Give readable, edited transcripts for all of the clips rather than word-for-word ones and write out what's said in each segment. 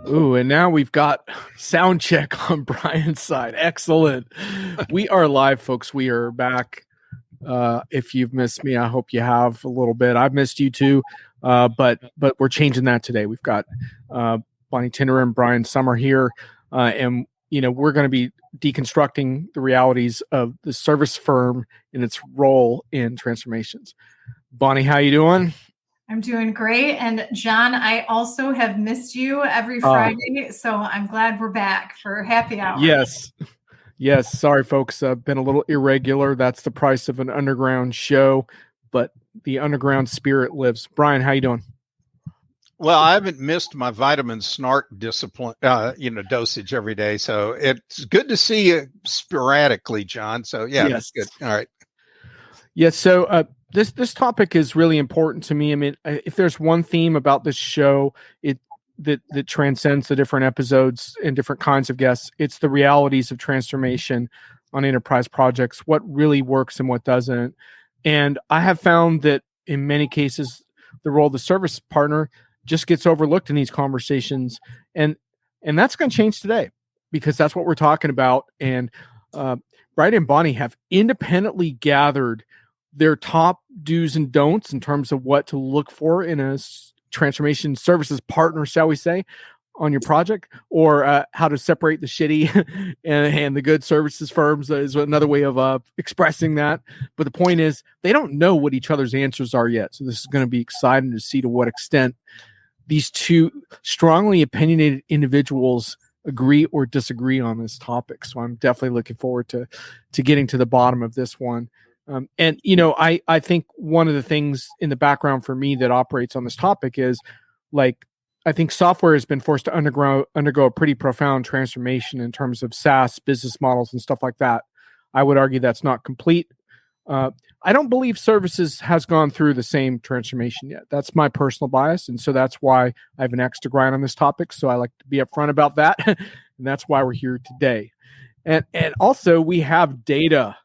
Ooh, and now we've got sound check on Brian's side. Excellent. We are live, folks. We are back. If you've missed me, I hope you have a little bit. I've missed you too, but we're changing that today. We've got Bonnie Tinder and Brian Sommer here, and we're going to be deconstructing the realities of the service firm and its role in transformations. Bonnie, how you doing? I'm doing great. And John, I also have missed you every Friday. So I'm glad we're back for happy hour. Yes. Sorry, folks. Been a little irregular. That's the price of an underground show, but the underground spirit lives. Brian, how you doing? Well, I haven't missed my vitamin snark discipline, dosage every day. So it's good to see you sporadically, John. So yeah, yes. That's good. All right. Yes. So, This topic is really important to me. I mean, if there's one theme about this show, that transcends the different episodes and different kinds of guests, it's the realities of transformation on enterprise projects, what really works and what doesn't. And I have found that in many cases, the role of the service partner just gets overlooked in these conversations. And that's going to change today because that's what we're talking about. And Brian and Bonnie have independently gathered their top do's and don'ts in terms of what to look for in a transformation services partner, shall we say, on your project, or how to separate the shitty and the good services firms is another way of expressing that. But the point is, they don't know what each other's answers are yet. So this is going to be exciting to see to what extent these two strongly opinionated individuals agree or disagree on this topic. So I'm definitely looking forward to getting to the bottom of this one. I think one of the things in the background for me that operates on this topic is I think software has been forced to undergo a pretty profound transformation in terms of SaaS business models and stuff like that. I would argue that's not complete. I don't believe services has gone through the same transformation yet. That's my personal bias. And so that's why I have an axe to grind on this topic. So I like to be upfront about that. And that's why we're here today. And also we have data.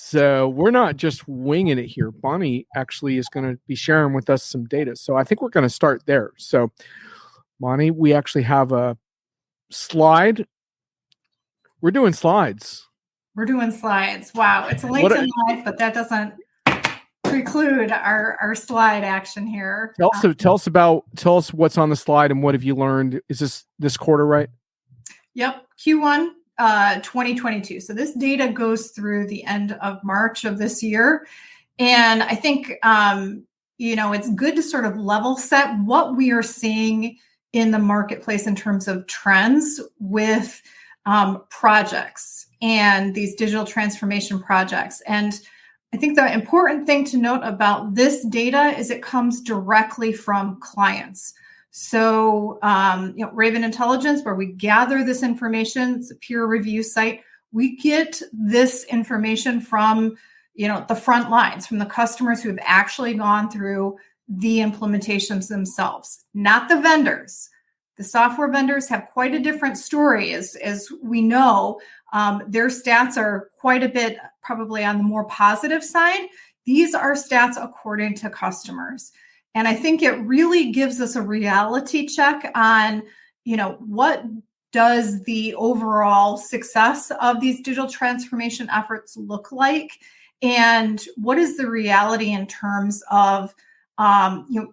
So we're not just winging it here. Bonnie actually is going to be sharing with us some data. So I think we're going to start there. So Bonnie, we actually have a slide. We're doing slides. Wow. It's a LinkedIn Live, but that doesn't preclude our slide action here. Tell us what's on the slide and what have you learned? Is this quarter, right? Yep. Q1. 2022. So this data goes through the end of March of this year. And I think, it's good to sort of level set what we are seeing in the marketplace in terms of trends with projects and these digital transformation projects. And I think the important thing to note about this data is it comes directly from clients. So, Raven Intelligence, where we gather this information, it's a peer review site. We get this information from, the front lines, from the customers who have actually gone through the implementations themselves, not the vendors. The software vendors have quite a different story, as we know. Their stats are quite a bit probably on the more positive side. These are stats according to customers. And I think it really gives us a reality check on, what does the overall success of these digital transformation efforts look like? And what is the reality in terms of, benchmarks?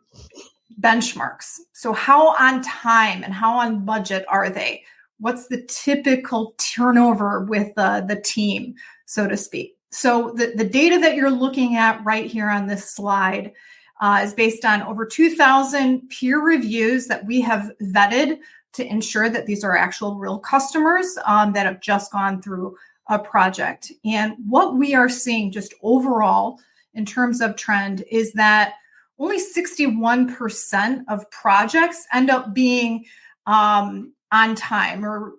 So how on time and how on budget are they? What's the typical turnover with the team, so to speak? So the data that you're looking at right here on this slide is based on over 2,000 peer reviews that we have vetted to ensure that these are actual real customers that have just gone through a project. And what we are seeing just overall in terms of trend is that only 61% of projects end up being on time, or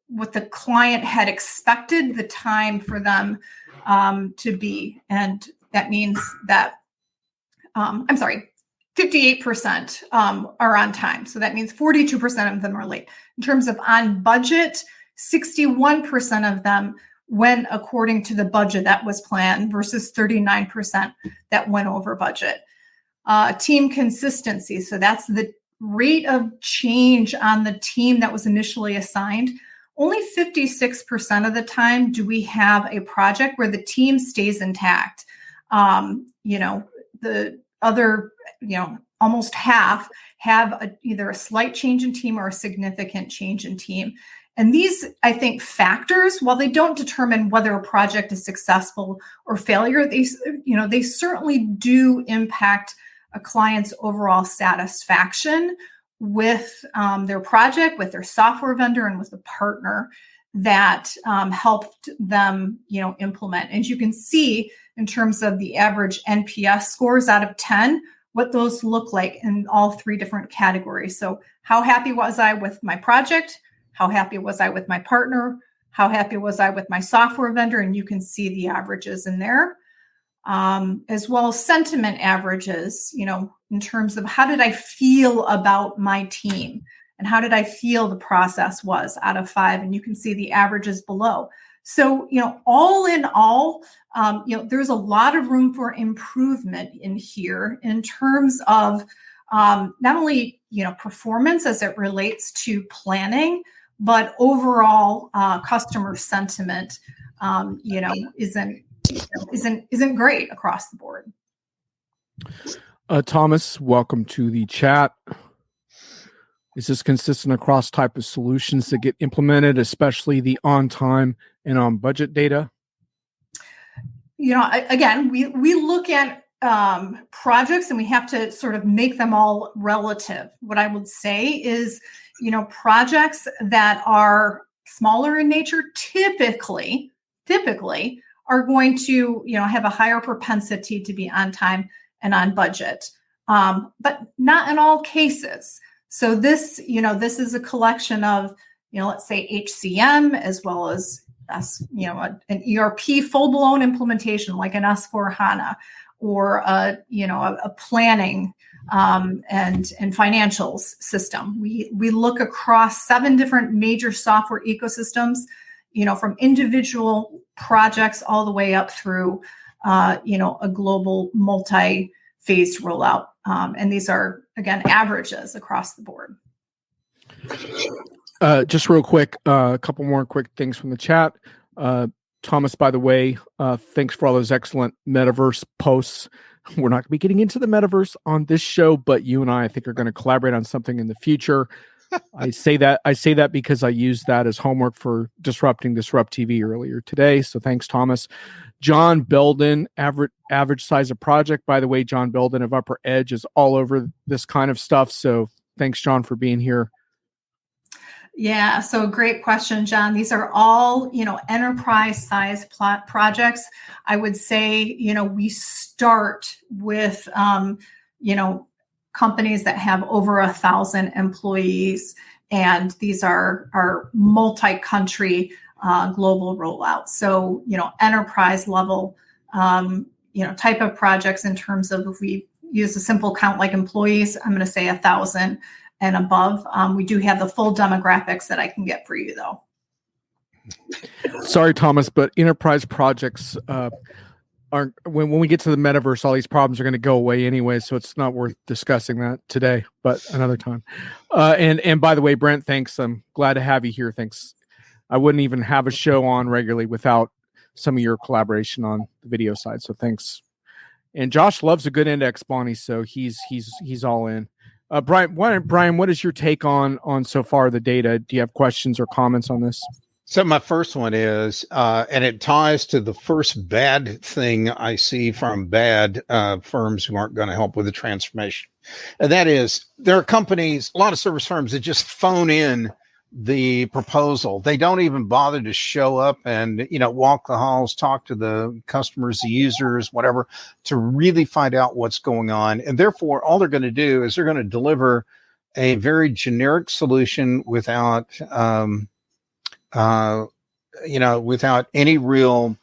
what the client had expected the time for them to be. And that means that 58% are on time. So that means 42% of them are late. In terms of on budget, 61% of them went according to the budget that was planned versus 39% that went over budget. Team consistency. So that's the rate of change on the team that was initially assigned, only 56% of the time do we have a project where the team stays intact. The other, almost half have either a slight change in team or a significant change in team. And these, I think, factors, while they don't determine whether a project is successful or failure, they certainly do impact a client's overall satisfaction with their project, with their software vendor, and with the partner that helped them, implement. And you can see in terms of the average NPS scores out of 10, what those look like in all three different categories. So how happy was I with my project? How happy was I with my partner? How happy was I with my software vendor? And you can see the averages in there, as well as sentiment averages, in terms of how did I feel about my team and how did I feel the process was out of 5? And you can see the averages below. So, all in all, there's a lot of room for improvement in here in terms of not only, performance as it relates to planning, but overall customer sentiment, isn't great across the board. Thomas, welcome to the chat. Is this consistent across type of solutions that get implemented, especially the on time and on budget data? Again, we look at projects and we have to sort of make them all relative. What I would say is, projects that are smaller in nature typically are going to, have a higher propensity to be on time and on budget, but not in all cases. So this is a collection of, let's say HCM as well as an ERP full-blown implementation like an S/4HANA or a planning and financials system. We look across 7 different major software ecosystems, from individual projects all the way up through, a global multi-phased rollout. And these are, again, averages across the board. Just real quick, a couple more quick things from the chat. Thomas, by the way, thanks for all those excellent metaverse posts. We're not going to be getting into the metaverse on this show, but you and I think, are going to collaborate on something in the future. I say that because I used that as homework for Disrupt TV earlier today. So thanks, Thomas. John Belden, average size of project. By the way, John Belden of Upper Edge is all over this kind of stuff. So thanks, John, for being here. Yeah, so great question, John. These are all, enterprise size projects. I would say, we start with, companies that have over 1,000 employees, and these are multi-country global rollouts. So, enterprise level, type of projects in terms of, if we use a simple count like employees, I'm going to say 1,000 and above. We do have the full demographics that I can get for you, though. Sorry, Thomas, but enterprise projects aren't. When we get to the metaverse, all these problems are going to go away anyway, so it's not worth discussing that today, but another time. And by the way, Brent, thanks. I'm glad to have you here. Thanks. I wouldn't even have a show on regularly without some of your collaboration on the video side. So thanks. And Josh loves a good index, Bonnie, so he's all in. Brian, what is your take on so far the data? Do you have questions or comments on this? So my first one is, and it ties to the first bad thing I see from bad firms who aren't going to help with the transformation. And that is, there are companies, a lot of service firms that just phone in the proposal. They don't even bother to show up and, walk the halls, talk to the customers, the users, whatever, to really find out what's going on. And therefore, all they're going to do is they're going to deliver a very generic solution without, without any real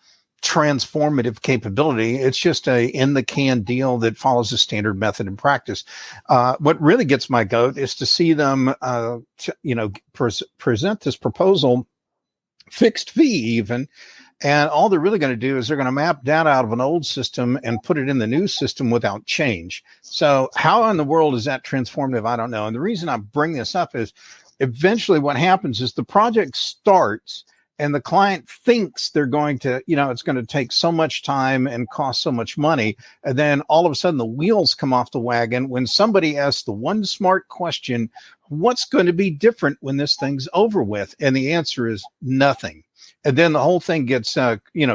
transformative capability. It's just a in the can deal that follows a standard method and practice. What really gets my goat is to see them, present this proposal, fixed fee even, And all they're really going to do is they're going to map data out of an old system and put it in the new system without change. So how in the world is that transformative? I don't know. And the reason I bring this up is eventually what happens is the project starts and the client thinks they're going to, it's going to take so much time and cost so much money. And then all of a sudden the wheels come off the wagon when somebody asks the one smart question, what's going to be different when this thing's over with? And the answer is nothing. And then the whole thing gets,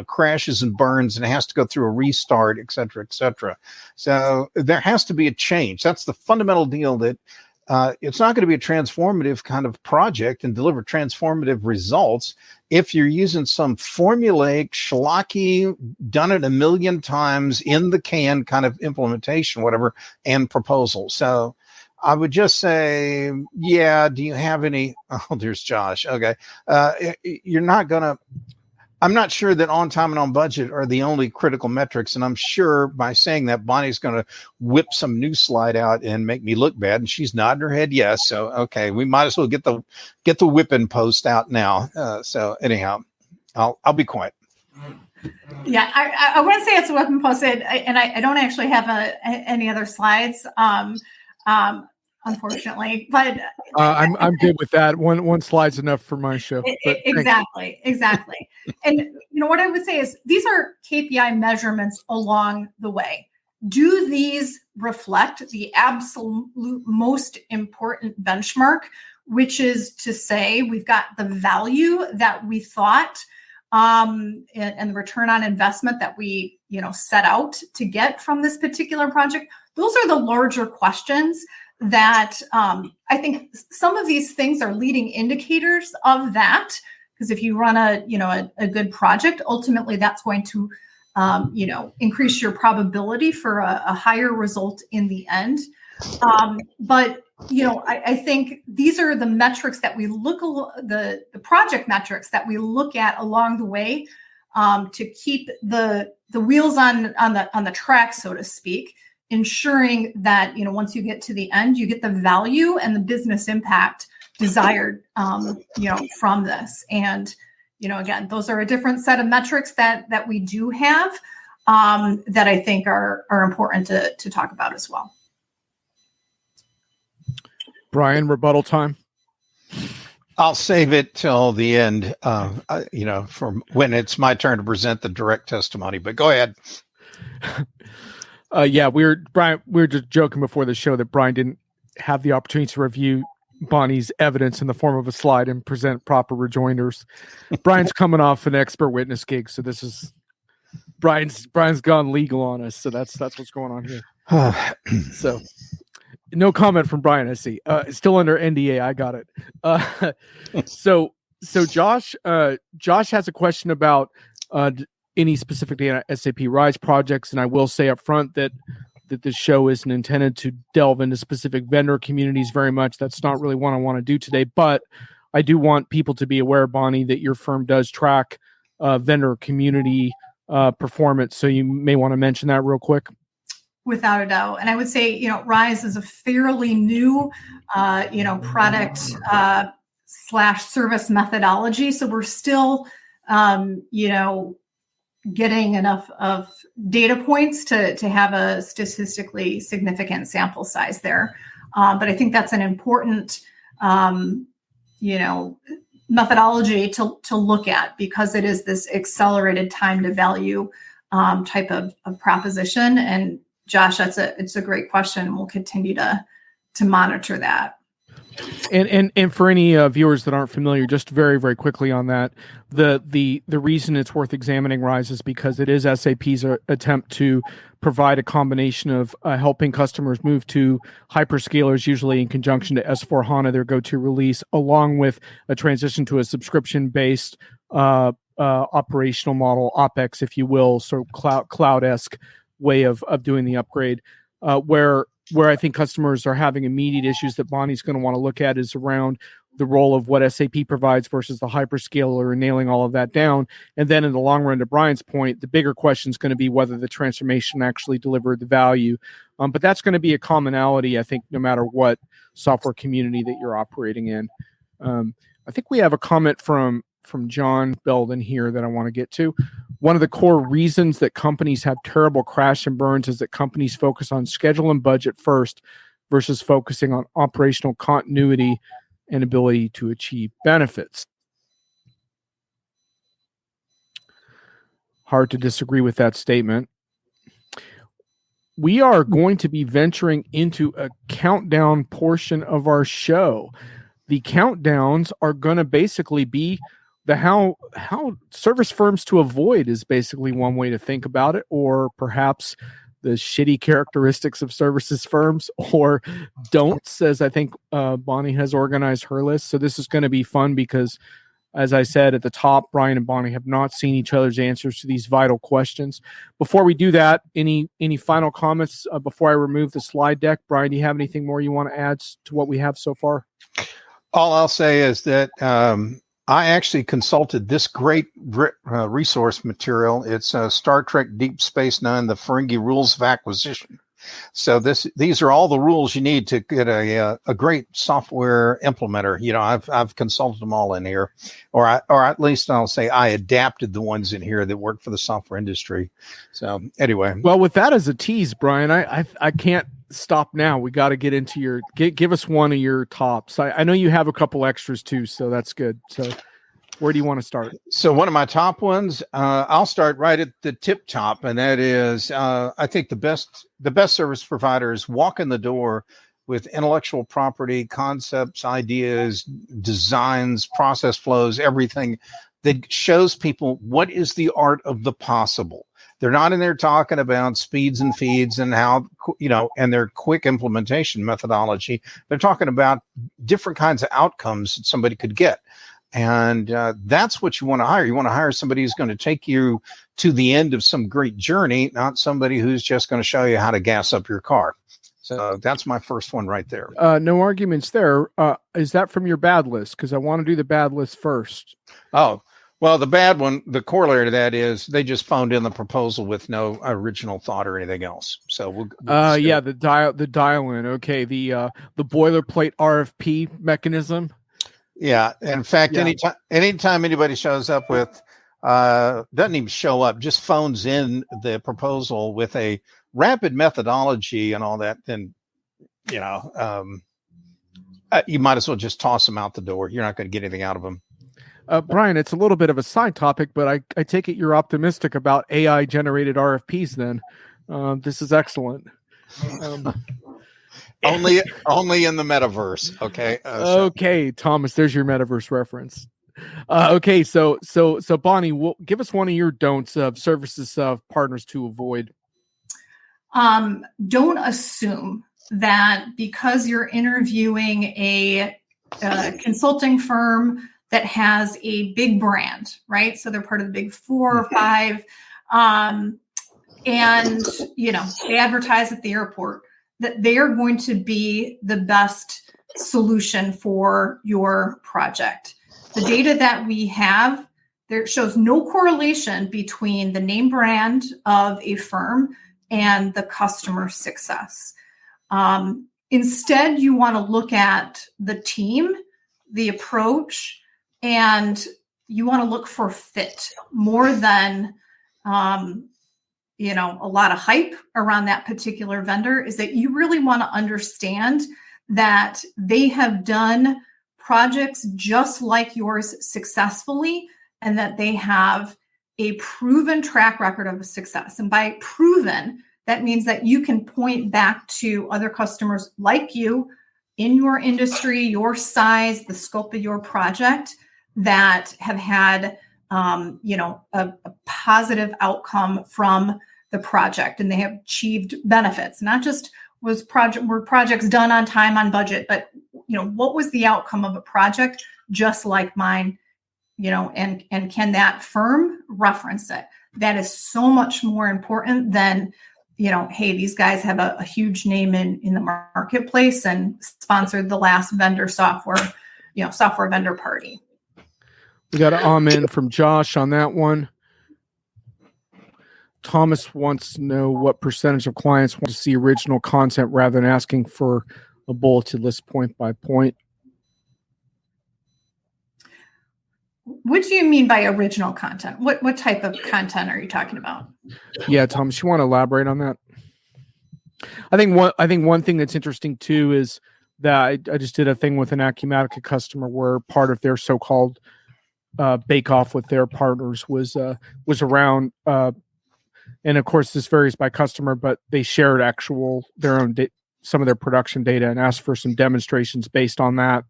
crashes and burns and has to go through a restart, et cetera, et cetera. So there has to be a change. That's the fundamental deal, that it's not going to be a transformative kind of project and deliver transformative results if you're using some formulaic, schlocky, done it a million times in the can kind of implementation, whatever, and proposal. So I would just say, yeah, do you have any? Oh, there's Josh. Okay. I'm not sure that on time and on budget are the only critical metrics. And I'm sure by saying that, Bonnie's going to whip some new slide out and make me look bad. And she's nodding her head yes. So, okay, we might as well get the whipping post out now. So anyhow, I'll be quiet. Yeah, I want to say it's a weapon post, and I don't actually have any other slides. Unfortunately, but I'm good with that. One slide's enough for my show. Exactly. And what I would say is these are KPI measurements along the way. Do these reflect the absolute most important benchmark, which is to say we've got the value that we thought and the return on investment that we set out to get from this particular project? Those are the larger questions that I think some of these things are leading indicators of that, because if you run a good project, ultimately that's going to increase your probability for a higher result in the end. But I think these are the metrics that we the project metrics that we look at along the way to keep the wheels on the track, so to speak, ensuring that, once you get to the end, you get the value and the business impact desired, from this. And, again, those are a different set of metrics that we do have that I think are important to talk about as well. Brian, rebuttal time. I'll save it till the end, from when it's my turn to present the direct testimony, but go ahead. We were just joking before the show that Brian didn't have the opportunity to review Bonnie's evidence in the form of a slide and present proper rejoinders. Brian's coming off an expert witness gig, so this is Brian's gone legal on us, so that's what's going on here. So no comment from Brian, I see. It's still under NDA. I got it. So Josh has a question about any specific data SAP Rise projects, and I will say up front that this show isn't intended to delve into specific vendor communities very much. That's not really what I want to do today, but I do want people to be aware, Bonnie, that your firm does track vendor community performance. So you may want to mention that real quick. Without a doubt. And I would say, Rise is a fairly new, product / service methodology. So we're still, getting enough of data points to have a statistically significant sample size there. But I think that's an important, methodology to look at, because it is this accelerated time to value type of proposition. And Josh, it's a great question, and we'll continue to monitor that. And for any viewers that aren't familiar, just very, very quickly on that, the reason it's worth examining Rise is because it is SAP's attempt to provide a combination of helping customers move to hyperscalers, usually in conjunction to S/4HANA, their go-to release, along with a transition to a subscription-based operational model, OpEx, if you will, so cloud-esque way of doing the upgrade, where I think customers are having immediate issues that Bonnie's going to want to look at is around the role of what SAP provides versus the hyperscaler and nailing all of that down. And then in the long run, to Brian's point, the bigger question is going to be whether the transformation actually delivered the value. But that's going to be a commonality, I think, no matter what software community that you're operating in. I think we have a comment from from John Belden here that I want to get to. One of the core reasons that companies have terrible crash and burns is that companies focus on schedule and budget first versus focusing on operational continuity and ability to achieve benefits. Hard to disagree with that statement. We are going to be venturing into a countdown portion of our show. The countdowns are going to basically be the how service firms to avoid is basically one way to think about it, or perhaps the shitty characteristics of services firms, or don'ts, as I think Bonnie has organized her list. So this is going to be fun because, as I said at the top, Brian and Bonnie have not seen each other's answers to these vital questions. Before we do that, any final comments before I remove the slide deck? Brian, do you have anything more you want to add to what we have so far? All I'll say is that I actually consulted this great resource material. It's Star Trek Deep Space Nine, the Ferengi Rules of Acquisition. So these are all the rules you need to get a great software implementer. You know, I've consulted them all in here, or at least I'll say I adapted the ones in here that work for the software industry. So anyway, well, with that as a tease, Brian, I can't stop now. We got to get into your give us one of your tops. I know you have a couple extras too, so that's good. So where do you want to start? So one of my top ones, I'll start right at the tip top, and that is I think the best service providers walk in the door with intellectual property, concepts, ideas, designs, process flows, everything that shows people what is the art of the possible. They're not in there talking about speeds and feeds and how, and their quick implementation methodology. They're talking about different kinds of outcomes that somebody could get. And that's what you want to hire. You want to hire somebody who's going to take you to the end of some great journey, not somebody who's just going to show you how to gas up your car. So that's my first one right there. No arguments there. Is that from your bad list? Because I want to do the bad list first. Oh, well, the bad one, the corollary to that is they just phoned in the proposal with no original thought or anything else. So the dial in. Okay, the boilerplate RFP mechanism. Yeah. In fact, anytime anybody shows up with, doesn't even show up, just phones in the proposal with a rapid methodology and all that, then, you might as well just toss them out the door. You're not going to get anything out of them. Brian, it's a little bit of a side topic, but I take it you're optimistic about AI generated RFPs then. This is excellent. Only in the metaverse. Okay. Okay, Thomas, there's your metaverse reference. Okay. So Bonnie, give us one of your don'ts of services partners to avoid. Don't assume that because you're interviewing a consulting firm that has a big brand, right? So they're part of the big 4 or 5, and they advertise at the airport, that they are going to be the best solution for your project. The data that we have, there shows no correlation between the name brand of a firm and the customer success. Instead, you want to look at the team, the approach, and you want to look for fit more than a lot of hype around that particular vendor. Is that you really want to understand that they have done projects just like yours successfully, and that they have a proven track record of success. And by proven, that means that you can point back to other customers like you in your industry, your size, the scope of your project, that have had a positive outcome from the project, and they have achieved benefits. Not just were projects done on time, on budget, but what was the outcome of a project just like mine, and can that firm reference it? That is so much more important than, hey, these guys have a huge name in the marketplace and sponsored the last vendor software vendor party. We got an amen from Josh on that one. Thomas wants to know what percentage of clients want to see original content rather than asking for a bulleted list point by point. What do you mean by original content? What type of content are you talking about? Yeah, Thomas, you want to elaborate on that? I think one thing that's interesting too is that I just did a thing with an Acumatica customer where part of their so-called bake off with their partners was around, and of course this varies by customer, but they shared their own some of their production data and asked for some demonstrations based on that.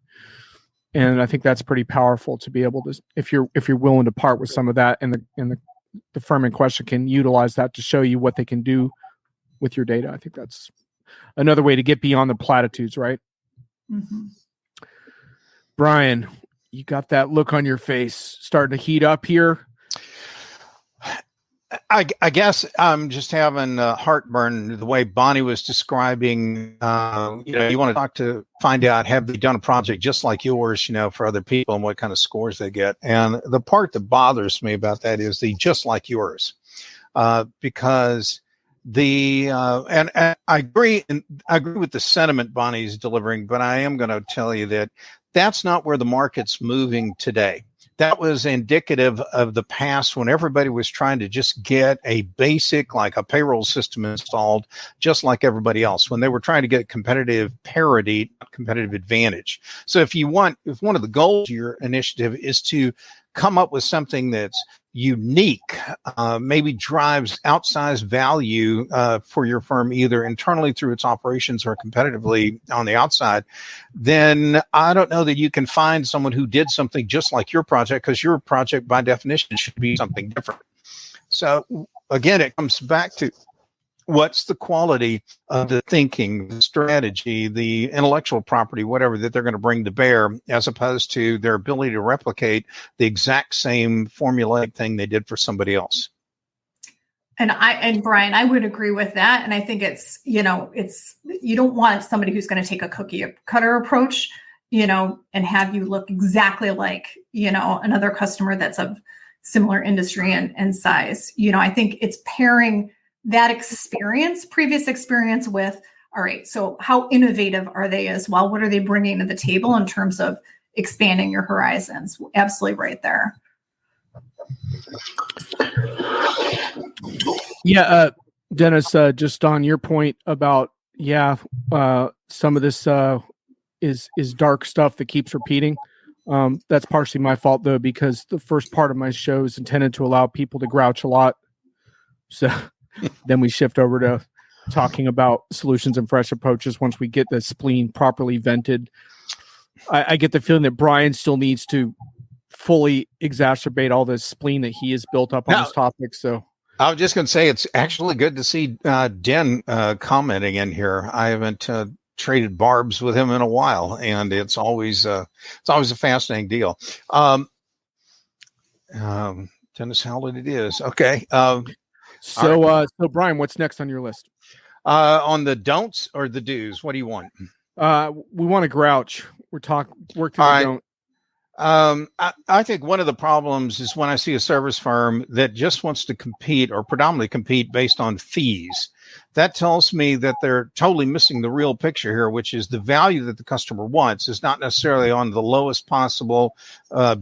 And I think that's pretty powerful to be able to, if you're willing to part with some of that, and the firm in question can utilize that to show you what they can do with your data. I think that's another way to get beyond the platitudes, right? Mm-hmm. Brian, you got that look on your face starting to heat up here. I guess I'm just having heartburn the way Bonnie was describing. You want to find out, have they done a project just like yours, for other people, and what kind of scores they get. And the part that bothers me about that is the just like yours, because and I agree with the sentiment Bonnie's delivering, but I am going to tell you that that's not where the market's moving today. That was indicative of the past when everybody was trying to just get a basic, like a payroll system installed, just like everybody else, when they were trying to get competitive parity, competitive advantage. So if one of the goals of your initiative is to come up with something that's unique, maybe drives outsized value for your firm, either internally through its operations or competitively on the outside, then I don't know that you can find someone who did something just like your project, because your project by definition should be something different. So again, it comes back to what's the quality of the thinking, the strategy, the intellectual property, whatever, that they're going to bring to bear, as opposed to their ability to replicate the exact same formulaic thing they did for somebody else. And Brian, I would agree with that. And I think it's you don't want somebody who's going to take a cookie cutter approach, and have you look exactly like, another customer that's of similar industry and size. I think it's pairing that previous experience with, all right, so how innovative are they as well? What are they bringing to the table in terms of expanding your horizons? Absolutely right there. Yeah, Dennis, just on your point about, some of this is dark stuff that keeps repeating. That's partially my fault, though, because the first part of my show is intended to allow people to grouch a lot. So then we shift over to talking about solutions and fresh approaches once we get the spleen properly vented. I get the feeling that Brian still needs to fully exacerbate all this spleen that he has built up on this topic. So I was just going to say, it's actually good to see Den commenting in here. I haven't traded barbs with him in a while, and it's always a fascinating deal. Dennis Howlett it is. Okay. So Brian, what's next on your list? On the don'ts or the do's? What do you want? We want to grouch. Work through the don't. I think one of the problems is when I see a service firm that just wants to compete, or predominantly compete, based on fees. That tells me that they're totally missing the real picture here, which is the value that the customer wants is not necessarily on the lowest possible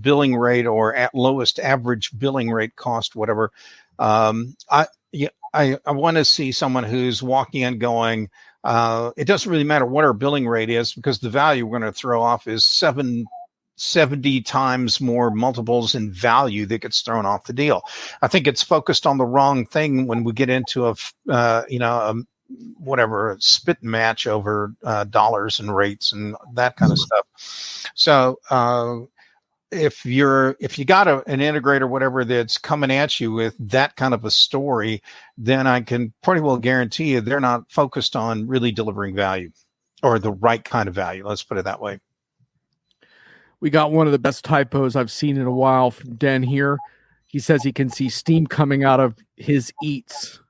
billing rate, or at lowest average billing rate cost, whatever. I want to see someone who's walking in going, it doesn't really matter what our billing rate is, because the value we're going to throw off is 70 times more multiples in value that gets thrown off the deal. I think it's focused on the wrong thing when we get into a spit match over dollars and rates and that kind of stuff. So if you got an integrator, whatever, that's coming at you with that kind of a story, then I can pretty well guarantee you they're not focused on really delivering value, or the right kind of value. Let's put it that way. We got one of the best typos I've seen in a while from Den here. He says he can see steam coming out of his eats.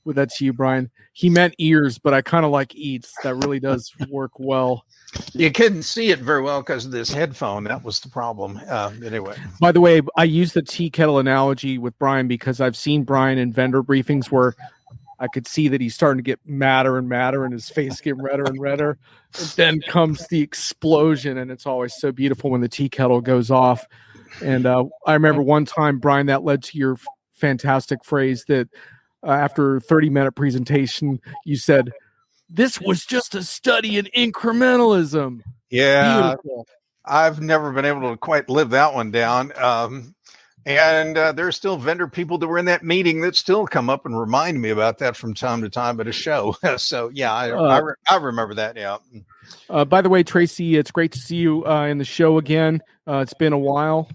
Well, that's you, Brian. He meant ears, but I kind of like eats. That really does work well. You couldn't see it very well because of this headphone. That was the problem. Anyway. By the way, I use the tea kettle analogy with Brian because I've seen Brian in vendor briefings where I could see that he's starting to get madder and madder, and his face getting redder and redder. And then comes the explosion, and it's always so beautiful when the tea kettle goes off. And I remember one time, Brian, that led to your fantastic phrase that after a 30-minute presentation, you said, "This was just a study in incrementalism." Yeah. Beautiful. I've never been able to quite live that one down. And there's still vendor people that were in that meeting that still come up and remind me about that from time to time at a show. So, yeah, I remember that. Yeah. By the way, Tracy, it's great to see you in the show again. It's been a while.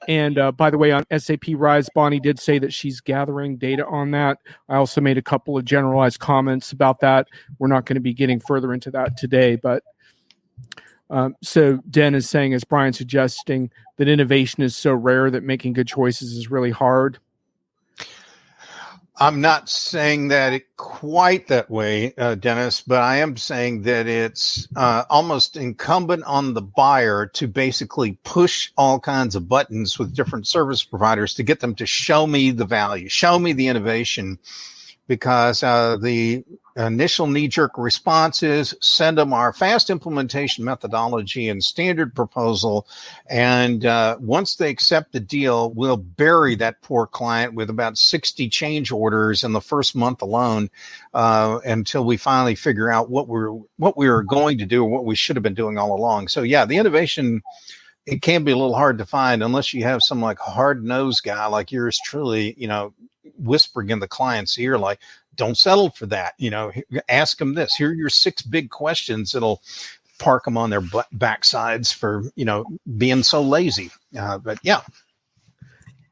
And by the way, on SAP Rise, Bonnie did say that she's gathering data on that. I also made a couple of generalized comments about that. We're not going to be getting further into that today, but so Den is saying, as Brian suggesting, that innovation is so rare that making good choices is really hard. I'm not saying that quite that way, Dennis, but I am saying that it's almost incumbent on the buyer to basically push all kinds of buttons with different service providers to get them to show me the value, show me the innovation, because the initial knee-jerk response is send them our fast implementation methodology and standard proposal. And once they accept the deal, we'll bury that poor client with about 60 change orders in the first month alone until we finally figure out what we were going to do or what we should have been doing all along. So, yeah, the innovation, it can be a little hard to find unless you have some like hard-nosed guy like yours truly, whispering in the client's ear, like, don't settle for that. Ask them this. Here are your 6 big questions that'll park them on their backsides for, being so lazy. But yeah.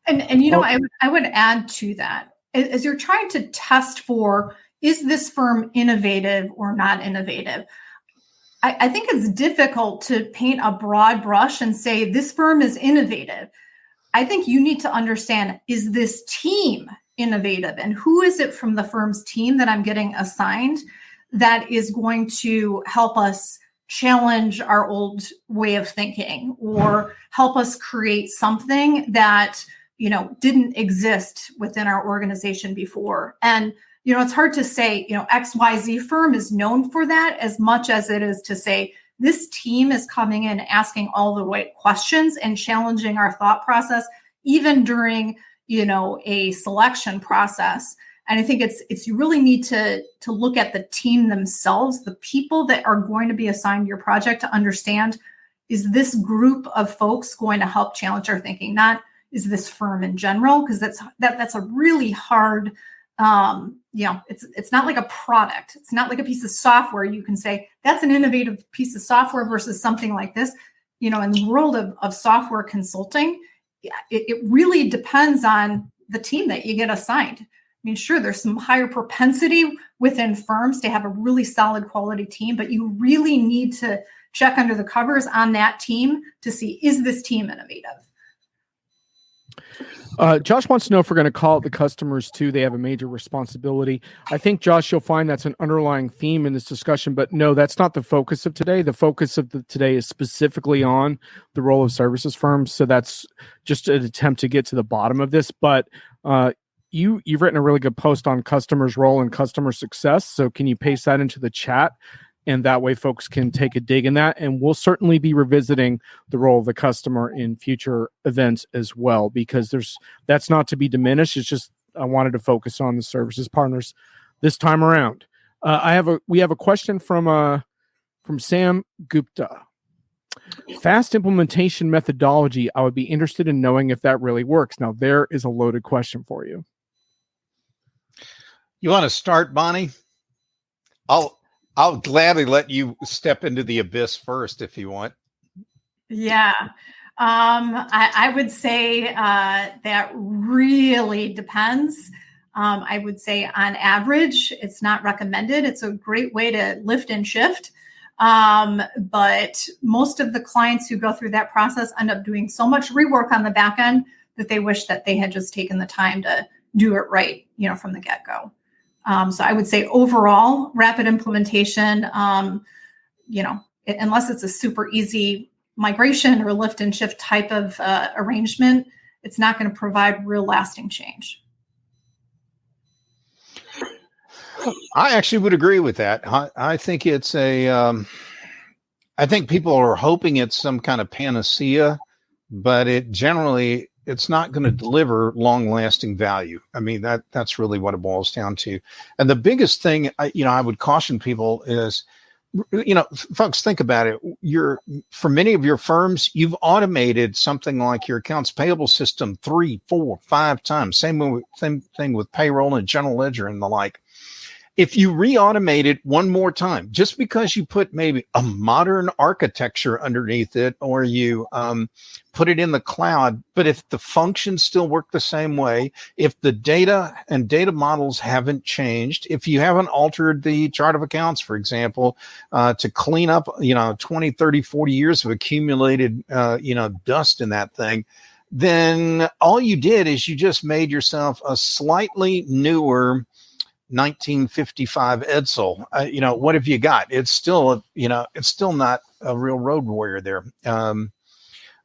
And I would add to that, as you're trying to test for, is this firm innovative or not innovative? I think it's difficult to paint a broad brush and say this firm is innovative. I think you need to understand, is this team innovative, and who is it from the firm's team that I'm getting assigned that is going to help us challenge our old way of thinking or help us create something that didn't exist within our organization before. And it's hard to say XYZ firm is known for that as much as it is to say this team is coming in asking all the right questions and challenging our thought process even during a selection process. And I think it's you really need to look at the team themselves, the people that are going to be assigned your project, to understand, is this group of folks going to help challenge our thinking? Not is this firm in general, because that's a really hard, it's not like a product. It's not like a piece of software. You can say that's an innovative piece of software versus something like this. In the world of software consulting, it really depends on the team that you get assigned. I mean, sure, there's some higher propensity within firms to have a really solid quality team, but you really need to check under the covers on that team to see, is this team innovative? Josh wants to know if we're going to call it the customers too. They have a major responsibility. I think, Josh, you'll find that's an underlying theme in this discussion, but no, that's not the focus of today. The focus of today is specifically on the role of services firms. So that's just an attempt to get to the bottom of this. But you've written a really good post on customers' role and customer success. So can you paste that into the chat? And that way folks can take a dig in that. And we'll certainly be revisiting the role of the customer in future events as well, because that's not to be diminished. It's just, I wanted to focus on the services partners this time around. We have a question from Sam Gupta. Fast implementation methodology. I would be interested in knowing if that really works. Now, there is a loaded question for you. You want to start, Bonnie? I'll gladly let you step into the abyss first if you want. Yeah. I would say that really depends. I would say on average, it's not recommended. It's a great way to lift and shift. But most of the clients who go through that process end up doing so much rework on the back end that they wish that they had just taken the time to do it right, from the get-go. So I would say overall, rapid implementation, unless it's a super easy migration or lift and shift type of arrangement, it's not going to provide real lasting change. I actually would agree with that. I think I think people are hoping it's some kind of panacea, but it's not going to deliver long-lasting value. I mean, that's really what it boils down to. And the biggest thing, I would caution people is, folks, think about it. For many of your firms, you've automated something like your accounts payable system 3, 4, 5 times. Same thing with payroll and general ledger and the like. If you re-automate it one more time, just because you put maybe a modern architecture underneath it, or you put it in the cloud, but if the functions still work the same way, if the data and data models haven't changed, if you haven't altered the chart of accounts, for example, to clean up, 20, 30, 40 years of accumulated, dust in that thing, then all you did is you just made yourself a slightly newer 1955 Edsel. What have you got? It's still, it's still not a real road warrior there.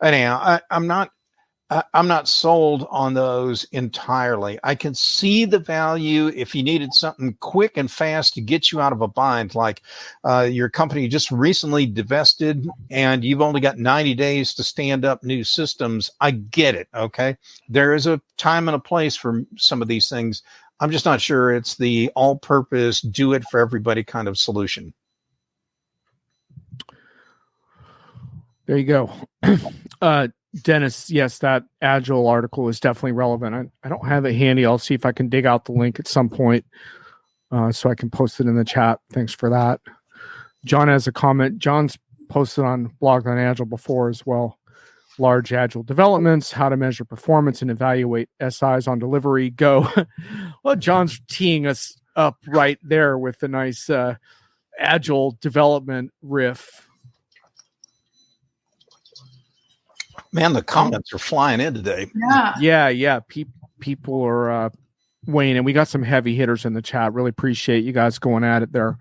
Anyhow, I'm not sold on those entirely. I can see the value if you needed something quick and fast to get you out of a bind, like your company just recently divested and you've only got 90 days to stand up new systems. I get it. Okay. There is a time and a place for some of these things. I'm just not sure it's the all-purpose, do it for everybody kind of solution. There you go. Dennis, yes, that Agile article is definitely relevant. I don't have it handy. I'll see if I can dig out the link at some point so I can post it in the chat. Thanks for that. John has a comment. John's posted on Blog on Agile before as well. Large Agile developments, how to measure performance and evaluate SIs on delivery. Go. Well, John's teeing us up right there with a nice Agile development riff. Man, the comments are flying in today. Yeah. People are weighing in. We got some heavy hitters in the chat. Really appreciate you guys going at it there.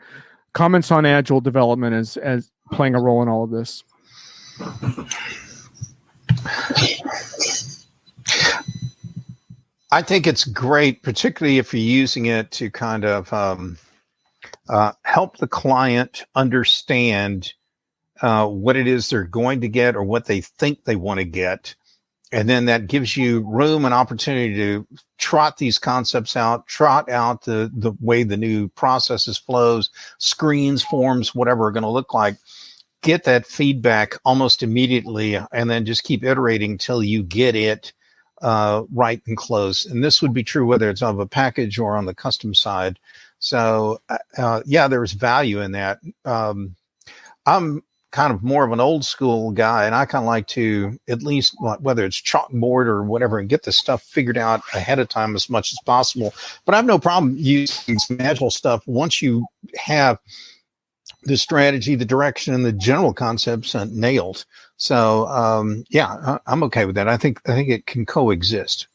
Comments on Agile development as playing a role in all of this. I think it's great, particularly if you're using it to kind of help the client understand what it is they're going to get or what they think they want to get. And then that gives you room and opportunity to trot these concepts out, trot out the way the new processes flows, screens, forms, whatever are going to look like. Get that feedback almost immediately, and then just keep iterating till you get it right and close. And this would be true whether it's of a package or on the custom side. So, there's value in that. I'm kind of more of an old school guy, and I kind of like to at least, whether it's chalkboard or whatever, and get the stuff figured out ahead of time as much as possible. But I have no problem using some Agile stuff once you have the strategy, the direction, and the general concepts nailed. So, I'm okay with that. I think it can coexist.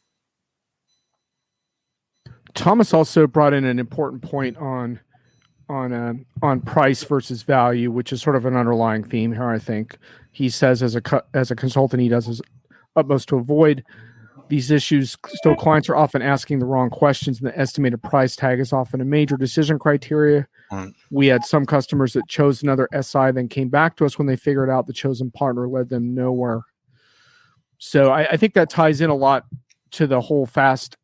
Thomas also brought in an important point on price versus value, which is sort of an underlying theme here. I think he says as a consultant, he does his utmost to avoid these issues. Still, clients are often asking the wrong questions, and the estimated price tag is often a major decision criteria. We had some customers that chose another SI, then came back to us when they figured out the chosen partner led them nowhere. So I think that ties in a lot to the whole fast,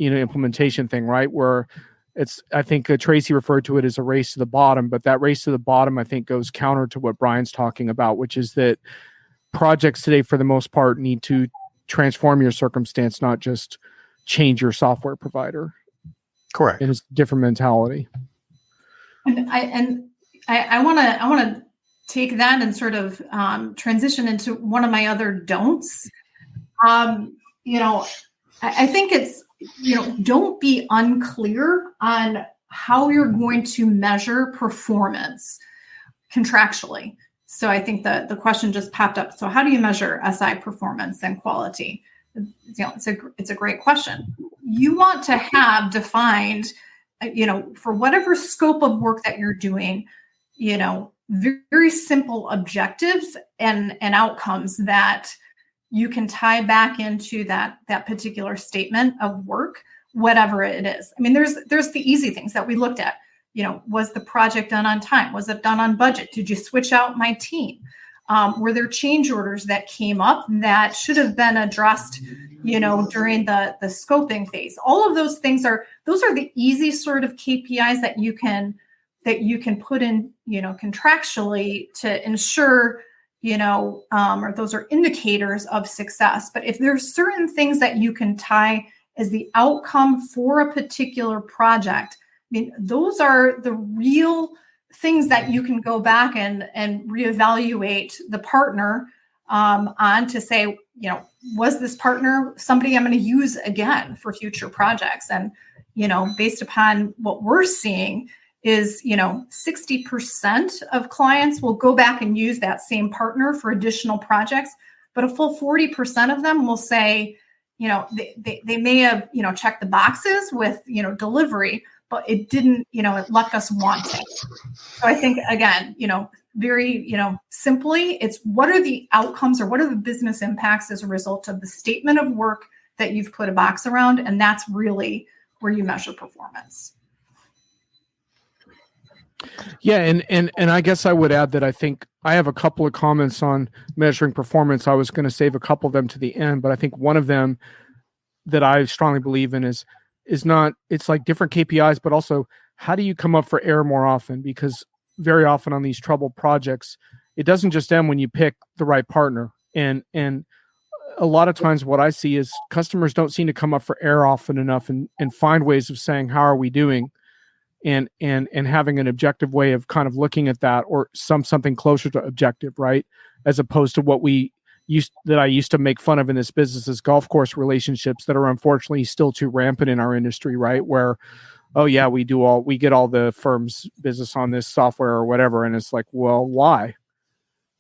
implementation thing, right? Where I think Tracy referred to it as a race to the bottom, but that race to the bottom, I think, goes counter to what Brian's talking about, which is that projects today, for the most part, need to transform your circumstance, not just change your software provider. Correct. And it's a different mentality. And I want to take that and sort of transition into one of my other don'ts. I think it's, don't be unclear on how you're going to measure performance contractually. So I think the question just popped up. So how do you measure SI performance and quality? It's a great question. You want to have defined, for whatever scope of work that you're doing, very simple objectives and outcomes that you can tie back into that particular statement of work, whatever it is. I mean, there's the easy things that we looked at. Was the project done on time? Was it done on budget? Did you switch out my team? Were there change orders that came up that should have been addressed, during the scoping phase? All of those things those are the easy sort of KPIs that you can put in, contractually to ensure, or those are indicators of success. But if there's certain things that you can tie as the outcome for a particular project, those are the real things that you can go back and reevaluate the partner on to say, was this partner somebody I'm going to use again for future projects? And, based upon what we're seeing is, 60% of clients will go back and use that same partner for additional projects, but a full 40% of them will say, they may have, checked the boxes with, delivery, but it didn't, it left us wanting. So I think, again, very, simply, it's what are the outcomes or what are the business impacts as a result of the statement of work that you've put a box around? And that's really where you measure performance. Yeah, and I guess I would add that I think I have a couple of comments on measuring performance. I was going to save a couple of them to the end, but I think one of them that I strongly believe in is not, it's like different KPIs, but also how do you come up for air more often? Because very often on these troubled projects, it doesn't just end when you pick the right partner. And a lot of times what I see is customers don't seem to come up for air often enough and find ways of saying, how are we doing? And having an objective way of kind of looking at that, or something closer to objective, right? As opposed to what I used to make fun of in this business is golf course relationships that are unfortunately still too rampant in our industry, right? Where, oh yeah, we get all the firm's business on this software or whatever. And it's like, well, why?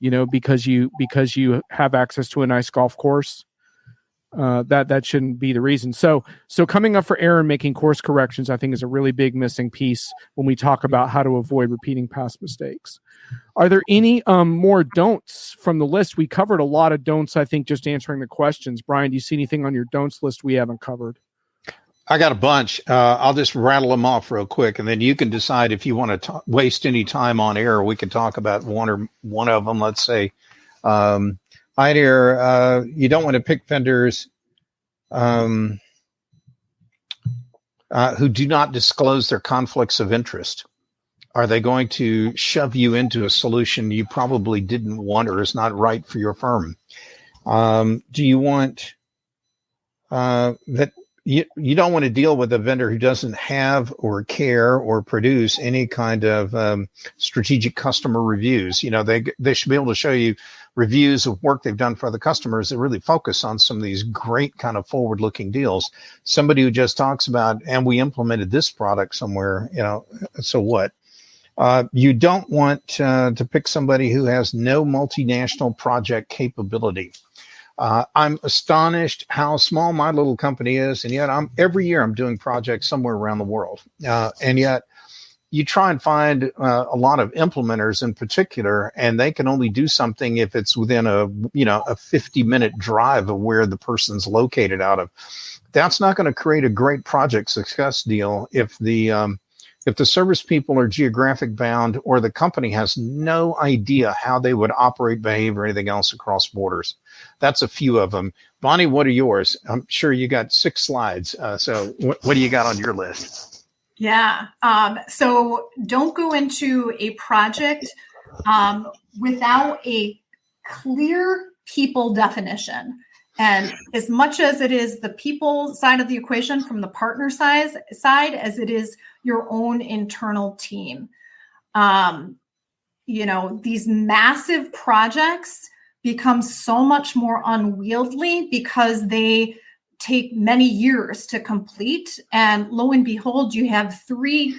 Because you have access to a nice golf course. That shouldn't be the reason. So coming up for air and making course corrections, I think, is a really big missing piece when we talk about how to avoid repeating past mistakes. Are there any more don'ts from the list? We covered a lot of don'ts, I think, just answering the questions. Brian, do you see anything on your don'ts list we haven't covered? I got a bunch. I'll just rattle them off real quick, and then you can decide if you want to waste any time on air. We can talk about one of them. Let's say, idea, you don't want to pick vendors who do not disclose their conflicts of interest. Are they going to shove you into a solution you probably didn't want or is not right for your firm? Do you want that? You don't want to deal with a vendor who doesn't have or care or produce any kind of strategic customer reviews. They should be able to show you reviews of work they've done for other customers that really focus on some of these great kind of forward-looking deals. Somebody who just talks about, and we implemented this product somewhere, so what? You don't want to pick somebody who has no multinational project capability. I'm astonished how small my little company is, and yet every year I'm doing projects somewhere around the world. And yet you try and find a lot of implementers in particular, and they can only do something if it's within a 50-minute drive of where the person's located out of. That's not going to create a great project success deal if the service people are geographic bound, or the company has no idea how they would operate, behave, or anything else across borders. That's a few of them. Bonnie, what are yours? I'm sure you got 6 slides. So what do you got on your list? Yeah. So don't go into a project without a clear people definition. And as much as it is the people side of the equation from the partner side as it is your own internal team, these massive projects become so much more unwieldy because they take many years to complete. And lo and behold, you have 3,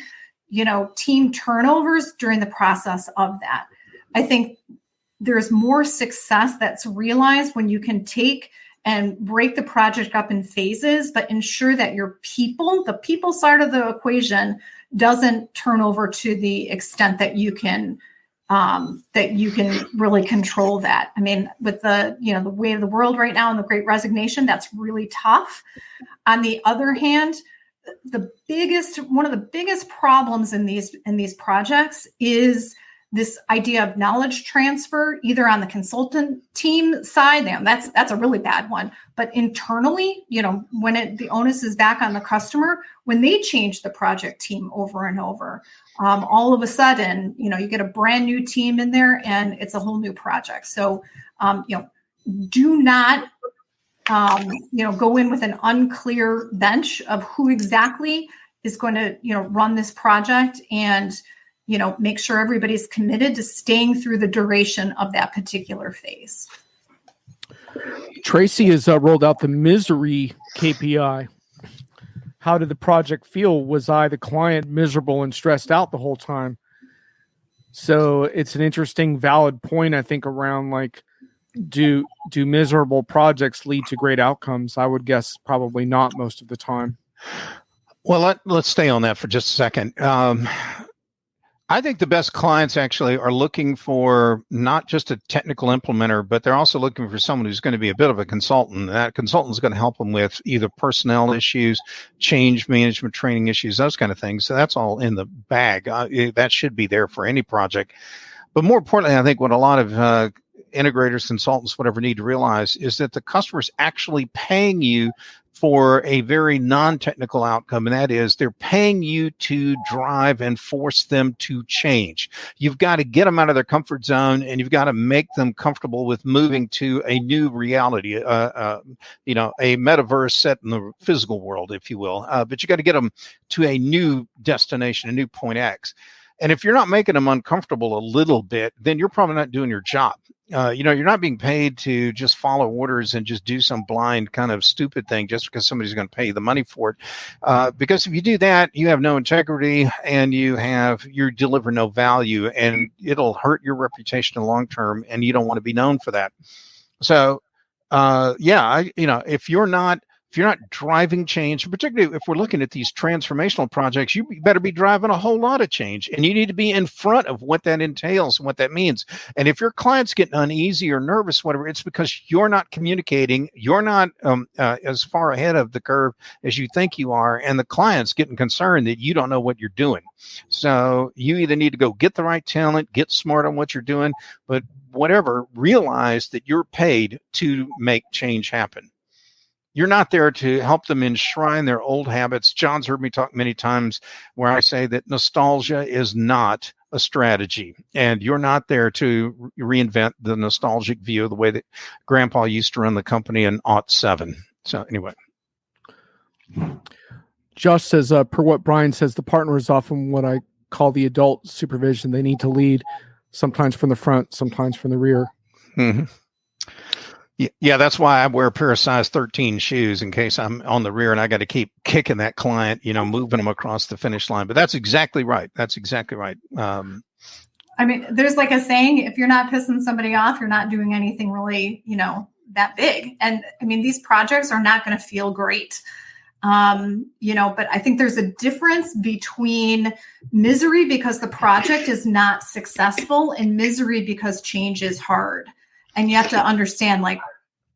team turnovers during the process of that. I think there's more success that's realized when you can take and break the project up in phases, but ensure that the people side of the equation doesn't turn over to the extent that you can really control that. I mean, with the way of the world right now and the Great Resignation, that's really tough. On the other hand, one of the biggest problems in these projects is this idea of knowledge transfer, either on the consultant team side, that's a really bad one. But internally, when the onus is back on the customer, when they change the project team over and over, all of a sudden, you get a brand new team in there and it's a whole new project. So, do not, go in with an unclear bench of who exactly is going to, run this project, and, make sure everybody's committed to staying through the duration of that particular phase. Tracy has rolled out the misery KPI. How did the project feel? Was I, the client, miserable and stressed out the whole time? So it's an interesting, valid point, I think, around like, do miserable projects lead to great outcomes? I would guess probably not most of the time. Well, let's stay on that for just a second. I think the best clients actually are looking for not just a technical implementer, but they're also looking for someone who's going to be a bit of a consultant. That consultant is going to help them with either personnel issues, change management, training issues, those kind of things. So that's all in the bag. That should be there for any project. But more importantly, I think what a lot of integrators, consultants, whatever, need to realize is that the customer's actually paying you for a very non-technical outcome, and that is they're paying you to drive and force them to change. You've got to get them out of their comfort zone, and you've got to make them comfortable with moving to a new reality, a metaverse set in the physical world, if you will. But you got to get them to a new destination, a new point X. And if you're not making them uncomfortable a little bit, then you're probably not doing your job. You're not being paid to just follow orders and just do some blind kind of stupid thing just because somebody's going to pay you the money for it. Because if you do that, you have no integrity and you deliver no value, and it'll hurt your reputation in the long term, and you don't want to be known for that. So, if you're not driving change, particularly if we're looking at these transformational projects, you better be driving a whole lot of change, and you need to be in front of what that entails and what that means. And if your client's getting uneasy or nervous, whatever, it's because you're not communicating, you're not as far ahead of the curve as you think you are, and the client's getting concerned that you don't know what you're doing. So you either need to go get the right talent, get smart on what you're doing, but whatever, realize that you're paid to make change happen. You're not there to help them enshrine their old habits. John's heard me talk many times where I say that nostalgia is not a strategy, and you're not there to reinvent the nostalgic view of the way that Grandpa used to run the company in '07. So anyway. Josh says, per what Brian says, the partner is often what I call the adult supervision. They need to lead, sometimes from the front, sometimes from the rear. Mm-hmm. Yeah, that's why I wear a pair of size 13 shoes in case I'm on the rear and I got to keep kicking that client, moving them across the finish line. But that's exactly right. There's like a saying, if you're not pissing somebody off, you're not doing anything really, that big. And these projects are not going to feel great. But I think there's a difference between misery because the project is not successful and misery because change is hard. And you have to understand, like,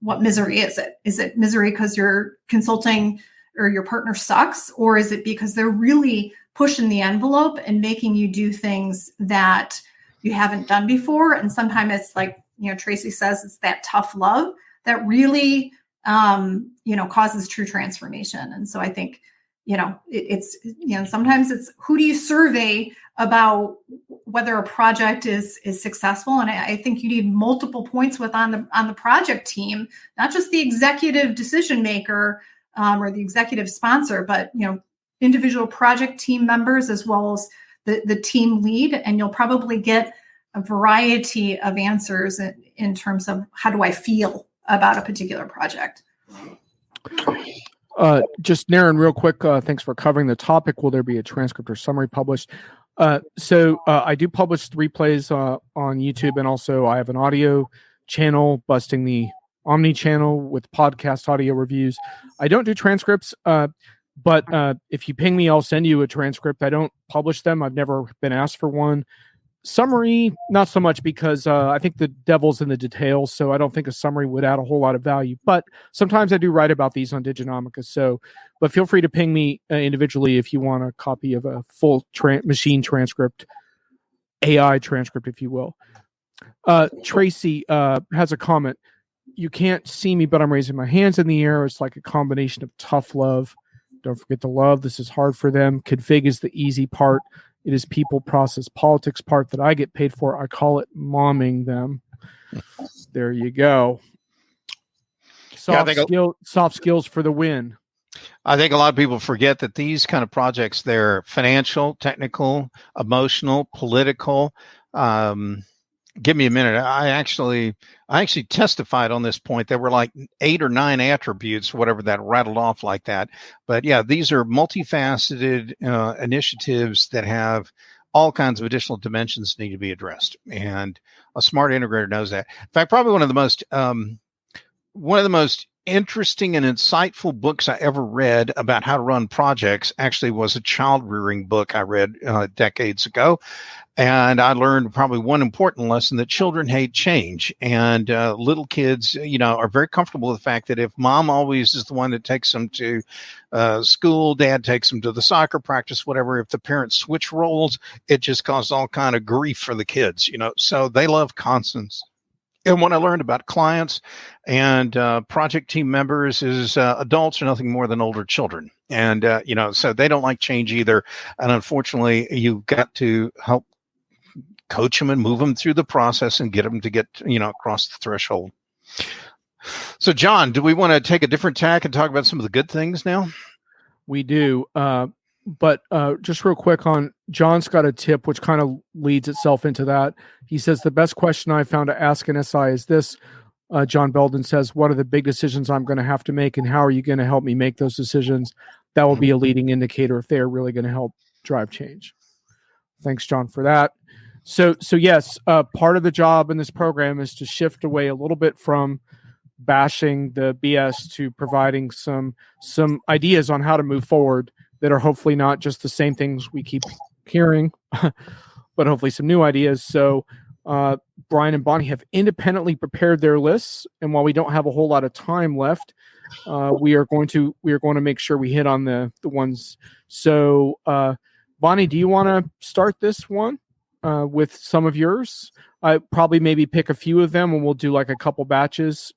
what misery is it? Is it misery because your consulting or your partner sucks? Or is it because they're really pushing the envelope and making you do things that you haven't done before? And sometimes it's like, Tracy says, it's that tough love that really, causes true transformation. And so I think, sometimes it's who do you survey about whether a project is successful. And I think you need multiple points on the project team, not just the executive decision maker or the executive sponsor, but, individual project team members as well as the team lead. And you'll probably get a variety of answers in terms of how do I feel about a particular project. Just Naren, real quick, thanks for covering the topic. Will there be a transcript or summary published? So I do publish the replays on YouTube, and also I have an audio channel, Busting the Omni channel, with podcast audio reviews. I don't do transcripts, but if you ping me, I'll send you a transcript. I don't publish them. I've never been asked for one. Summary, not so much, because I think the devil's in the details, so I don't think a summary would add a whole lot of value. But sometimes I do write about these on Diginomica. But feel free to ping me individually if you want a copy of a full machine transcript. AI transcript, if you will. Tracy has a comment. You can't see me, but I'm raising my hands in the air. It's like a combination of tough love. Don't forget to love. This is hard for them. Config is the easy part. It is people, process, politics part that I get paid for. I call it momming them. There you go. Soft skills for the win. I think a lot of people forget that these kind of projects, they're financial, technical, emotional, political. Give me a minute. I actually testified on this point. There were like 8 or 9 attributes, whatever that rattled off like that. But yeah, these are multifaceted initiatives that have all kinds of additional dimensions need to be addressed. And a smart integrator knows that. In fact, probably one of the most interesting and insightful books I ever read about how to run projects actually was a child rearing book I read decades ago. And I learned probably one important lesson, that children hate change, and little kids, are very comfortable with the fact that if mom always is the one that takes them to school, dad takes them to the soccer practice, whatever, if the parents switch roles, it just causes all kind of grief for the kids, so they love constants. And what I learned about clients and project team members is adults are nothing more than older children. And, so they don't like change either. And unfortunately, you've got to help coach them and move them through the process and get them to get, across the threshold. So, John, do we want to take a different tack and talk about some of the good things now? We do. But just real quick on John's got a tip, which kind of leads itself into that. He says, the best question I found to ask an SI is this. John Belden says, what are the big decisions I'm going to have to make, and how are you going to help me make those decisions? That will be a leading indicator if they are really going to help drive change. Thanks, John, for that. So yes, part of the job in this program is to shift away a little bit from bashing the BS to providing some ideas on how to move forward that are hopefully not just the same things we keep hearing, but hopefully some new ideas. So Brian and Bonnie have independently prepared their lists, and while we don't have a whole lot of time left, we are going to make sure we hit on the ones. So Bonnie, do you want to start this one with some of yours? I probably maybe pick a few of them, and we'll do like a couple batches.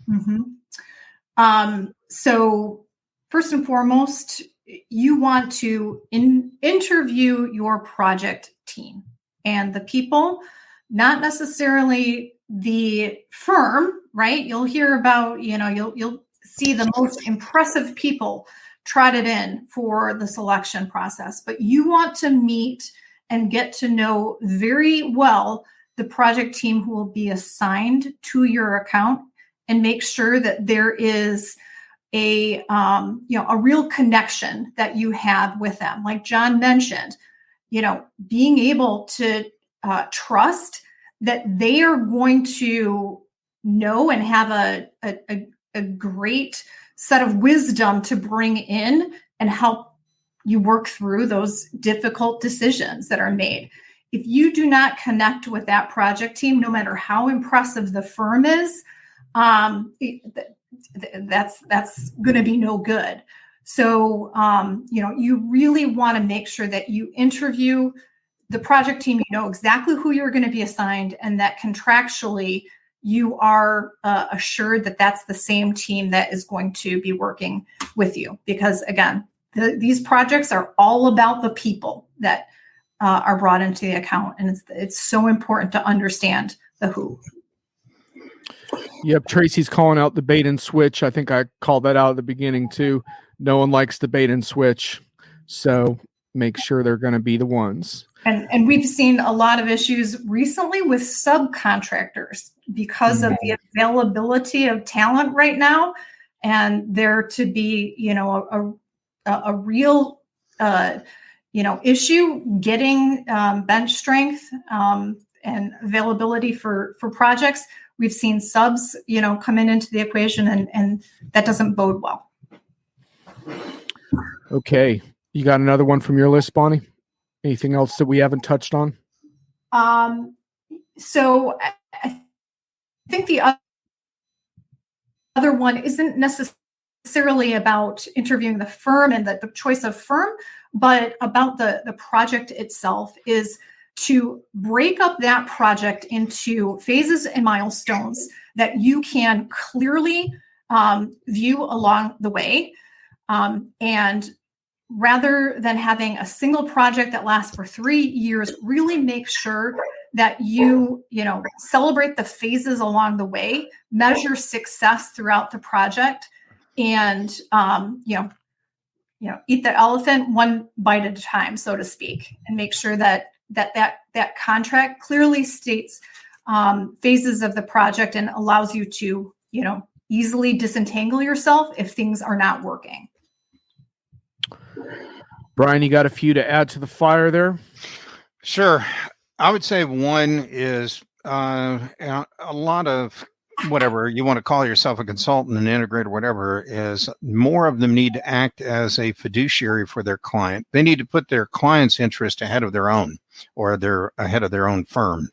Mm-hmm. So first and foremost, you want to interview your project team and the people, not necessarily the firm, right? You'll hear about, you'll see the most impressive people trotted in for the selection process, but you want to meet and get to know very well the project team who will be assigned to your account, and make sure that there is a real connection that you have with them. Like John mentioned, being able to trust that they are going to know and have a great set of wisdom to bring in and help you work through those difficult decisions that are made. If you do not connect with that project team, no matter how impressive the firm is, that's going to be no good. So, you really want to make sure that you interview the project team, exactly who you're going to be assigned, and that contractually you are assured that that's the same team that is going to be working with you. Because again, these projects are all about the people that are brought into the account. And it's so important to understand the who. Yep, Tracy's calling out the bait and switch. I think I called that out at the beginning too. No one likes the bait and switch, so make sure they're going to be the ones. And we've seen a lot of issues recently with subcontractors because of the availability of talent right now, and there to be a real issue getting bench strength and availability for projects. We've seen subs, come into the equation, and that doesn't bode well. Okay. You got another one from your list, Bonnie? Anything else that we haven't touched on? So I think the other one isn't necessarily about interviewing the firm and the choice of firm, but about the project itself, is to break up that project into phases and milestones that you can clearly view along the way. And rather than having a single project that lasts for 3 years, really make sure that you celebrate the phases along the way, measure success throughout the project, and eat the elephant one bite at a time, so to speak, and make sure that contract clearly states phases of the project and allows you to easily disentangle yourself if things are not working. Brian, you got a few to add to the fire there? Sure. I would say one is a lot of whatever you want to call yourself, a consultant, an integrator, whatever, is more of them need to act as a fiduciary for their client. They need to put their client's interest ahead of their own, or they're ahead of their own firm.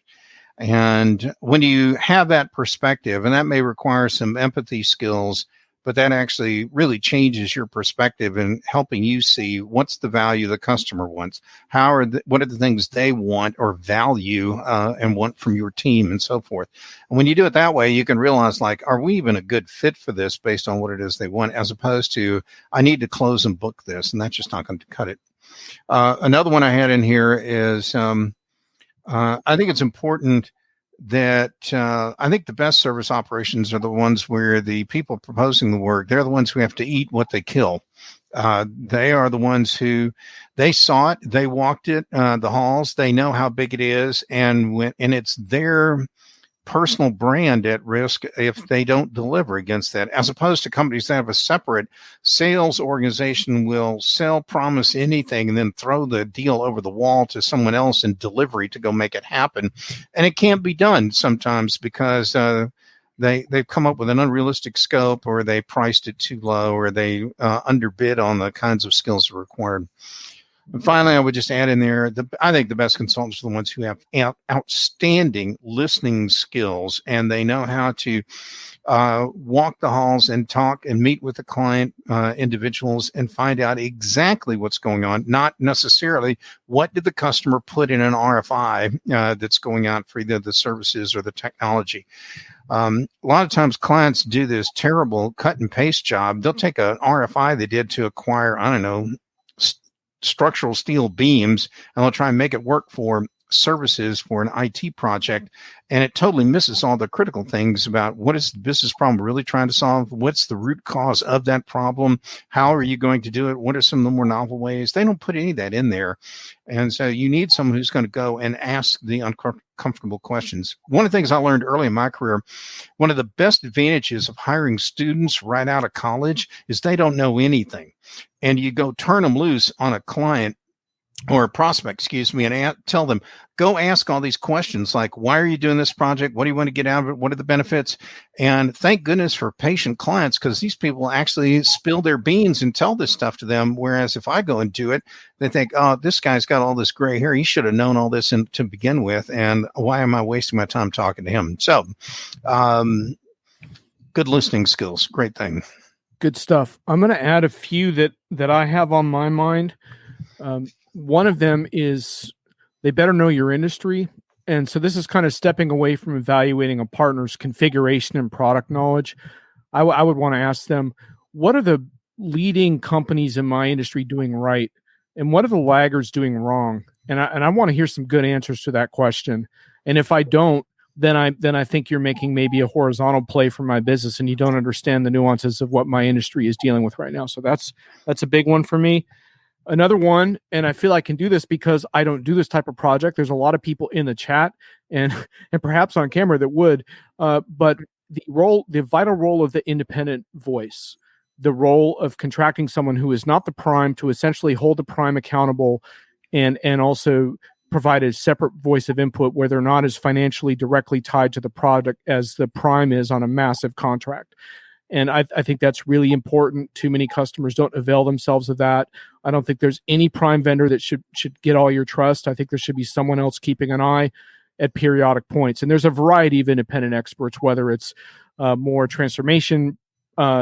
And when you have that perspective, and that may require some empathy skills, but that actually really changes your perspective in helping you see what's the value the customer wants, what are the things they want or value and want from your team, and so forth. And when you do it that way, you can realize, like, are we even a good fit for this based on what it is they want, as opposed to, I need to close and book this, and that's just not going to cut it. Another one I had in here is I think it's important that I think the best service operations are the ones where the people proposing the work, they're the ones who have to eat what they kill. They are the ones who, they saw it, they walked it, the halls, they know how big it is, and it's their personal brand at risk if they don't deliver against that, as opposed to companies that have a separate sales organization will promise anything and then throw the deal over the wall to someone else in delivery to go make it happen. And it can't be done sometimes because they've come up with an unrealistic scope, or they priced it too low, or they underbid on the kinds of skills required. And finally, I would just add in there, I think the best consultants are the ones who have outstanding listening skills, and they know how to walk the halls and talk and meet with the client individuals and find out exactly what's going on, not necessarily what did the customer put in an RFI that's going out for either the services or the technology. A lot of times clients do this terrible cut and paste job. They'll take an RFI they did to acquire, I don't know, structural steel beams, and they'll try and make it work for services for an IT project, and it totally misses all the critical things about what is the business problem really trying to solve, what's the root cause of that problem, how are you going to do it, what are some of the more novel ways. They don't put any of that in there, and so you need someone who's going to go and ask the uncomfortable questions. One of the things I learned early in my career, one of the best advantages of hiring students right out of college is they don't know anything, and you go turn them loose on a client or a prospect, and tell them, go ask all these questions like, why are you doing this project? What do you want to get out of it? What are the benefits? And thank goodness for patient clients, because these people actually spill their beans and tell this stuff to them. Whereas if I go and do it, they think, oh, this guy's got all this gray hair. He should have known all this to begin with. And why am I wasting my time talking to him? So good listening skills. Great thing. Good stuff. I'm going to add a few that I have on my mind. One of them is they better know your industry. And so this is kind of stepping away from evaluating a partner's configuration and product knowledge. I would want to ask them, what are the leading companies in my industry doing right? And what are the laggards doing wrong? And I want to hear some good answers to that question. And if I don't, then I think you're making maybe a horizontal play for my business, and you don't understand the nuances of what my industry is dealing with right now. So that's a big one for me. Another one, and I feel I can do this because I don't do this type of project. There's a lot of people in the chat and perhaps on camera that would, but the vital role of the independent voice, the role of contracting someone who is not the prime to essentially hold the prime accountable and also provide a separate voice of input where they're not as financially directly tied to the product as the prime is on a massive contract. And I think that's really important. Too many customers don't avail themselves of that. I don't think there's any prime vendor that should get all your trust. I think there should be someone else keeping an eye at periodic points. And there's a variety of independent experts, whether it's more transformation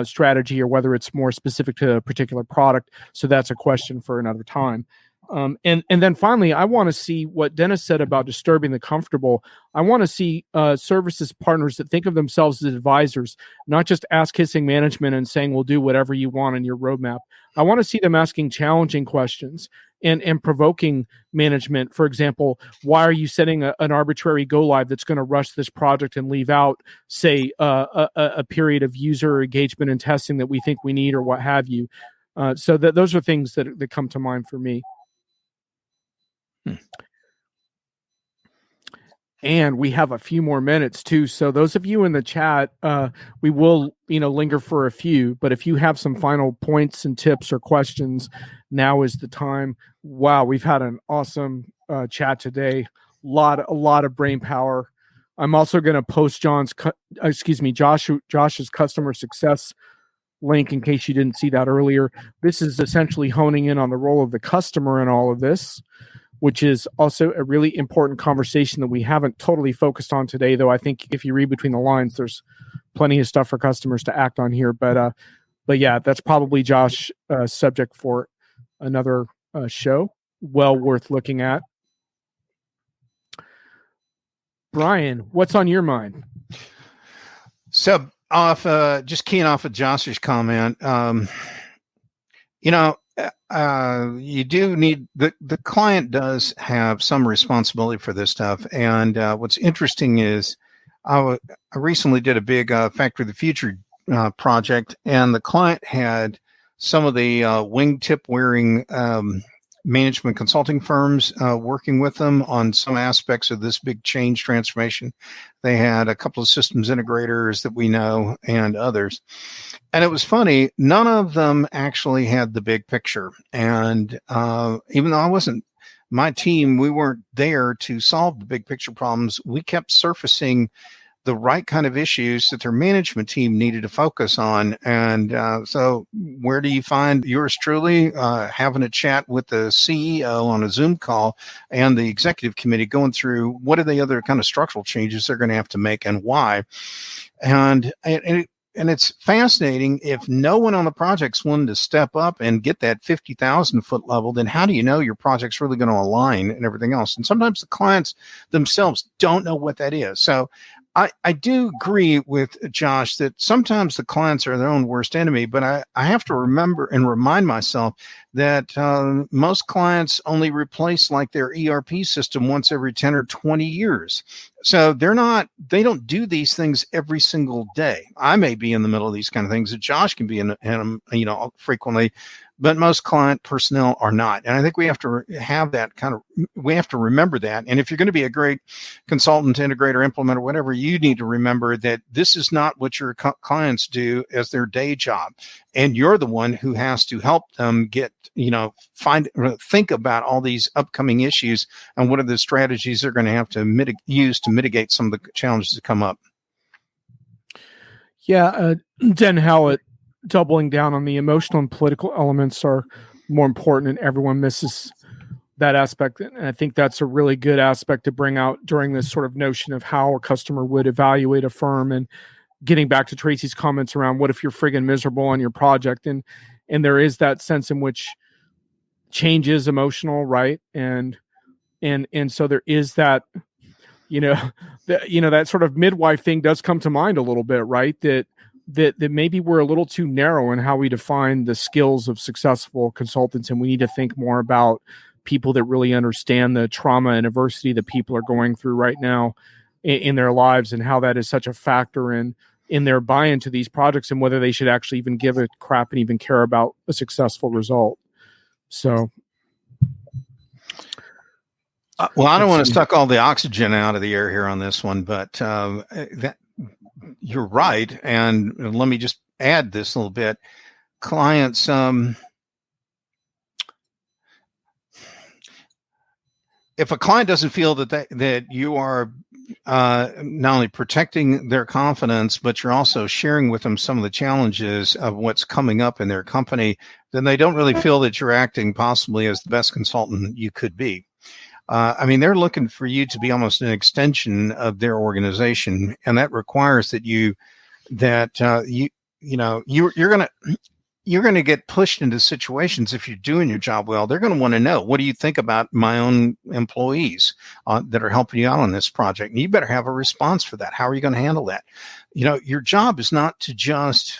strategy or whether it's more specific to a particular product. So that's a question for another time. And then finally, I want to see what Dennis said about disturbing the comfortable. I want to see services partners that think of themselves as advisors, not just ass-kissing management and saying, we'll do whatever you want in your roadmap. I want to see them asking challenging questions and provoking management. For example, why are you setting an arbitrary go live that's going to rush this project and leave out, say, a period of user engagement and testing that we think we need or what have you? So those are things that come to mind for me. And we have a few more minutes too. So those of you in the chat, we will, linger for a few, but if you have some final points and tips or questions, now is the time. Wow. We've had an awesome chat today. A lot of brain power. I'm also going to post Josh's customer success link in case you didn't see that earlier. This is essentially honing in on the role of the customer in all of this, which is also a really important conversation that we haven't totally focused on today, though I think if you read between the lines, there's plenty of stuff for customers to act on here. But yeah, that's probably Josh subject for another show. Well worth looking at. Brian, what's on your mind? So just keying off of Josh's comment, you do need the client does have some responsibility for this stuff. And what's interesting is I recently did a big Factory of the Future project, and the client had some of the wingtip wearing management consulting firms working with them on some aspects of this big change transformation. They had a couple of systems integrators that we know and others. And it was funny, none of them actually had the big picture. And even though my team, we weren't there to solve the big picture problems, we kept surfacing the right kind of issues that their management team needed to focus on. And so where do you find yours truly having a chat with the CEO on a Zoom call and the executive committee going through what are the other kind of structural changes they're going to have to make and why? And it's fascinating. If no one on the project's willing to step up and get that 50,000 foot level, then how do you know your project's really going to align and everything else? And sometimes the clients themselves don't know what that is. So I do agree with Josh that sometimes the clients are their own worst enemy, but I have to remember and remind myself that most clients only replace like their ERP system once every 10 or 20 years. So they don't do these things every single day. I may be in the middle of these kind of things that Josh can be in them, frequently, but most client personnel are not. And I think we have to have that we have to remember that. And if you're going to be a great consultant, integrator, implementer, whatever, you need to remember that this is not what your clients do as their day job. And you're the one who has to help them think about all these upcoming issues and what are the strategies they're going to have to use to mitigate some of the challenges that come up. Yeah, Den Howlett, doubling down on the emotional and political elements are more important, and everyone misses that aspect. And I think that's a really good aspect to bring out during this sort of notion of how a customer would evaluate a firm. And getting back to Tracy's comments around what if you're friggin' miserable on your project, and there is that sense in which change is emotional, right? And so there is that, that sort of midwife thing does come to mind a little bit, right? That maybe we're a little too narrow in how we define the skills of successful consultants, and we need to think more about people that really understand the trauma and adversity that people are going through right now in their lives, and how that is such a factor in their buy-in to these projects, and whether they should actually even give a crap and even care about a successful result. So, well, I don't want to suck all the oxygen out of the air here on this one, but you're right. And let me just add this a little bit. Clients, if a client doesn't feel that you are not only protecting their confidence, but you're also sharing with them some of the challenges of what's coming up in their company, then they don't really feel that you're acting possibly as the best consultant you could be. They're looking for you to be almost an extension of their organization, and that requires that you're going to, you're going to get pushed into situations if you're doing your job well. They're going to want to know, what do you think about my own employees that are helping you out on this project? And you better have a response for that. How are you going to handle that? Your job is not to just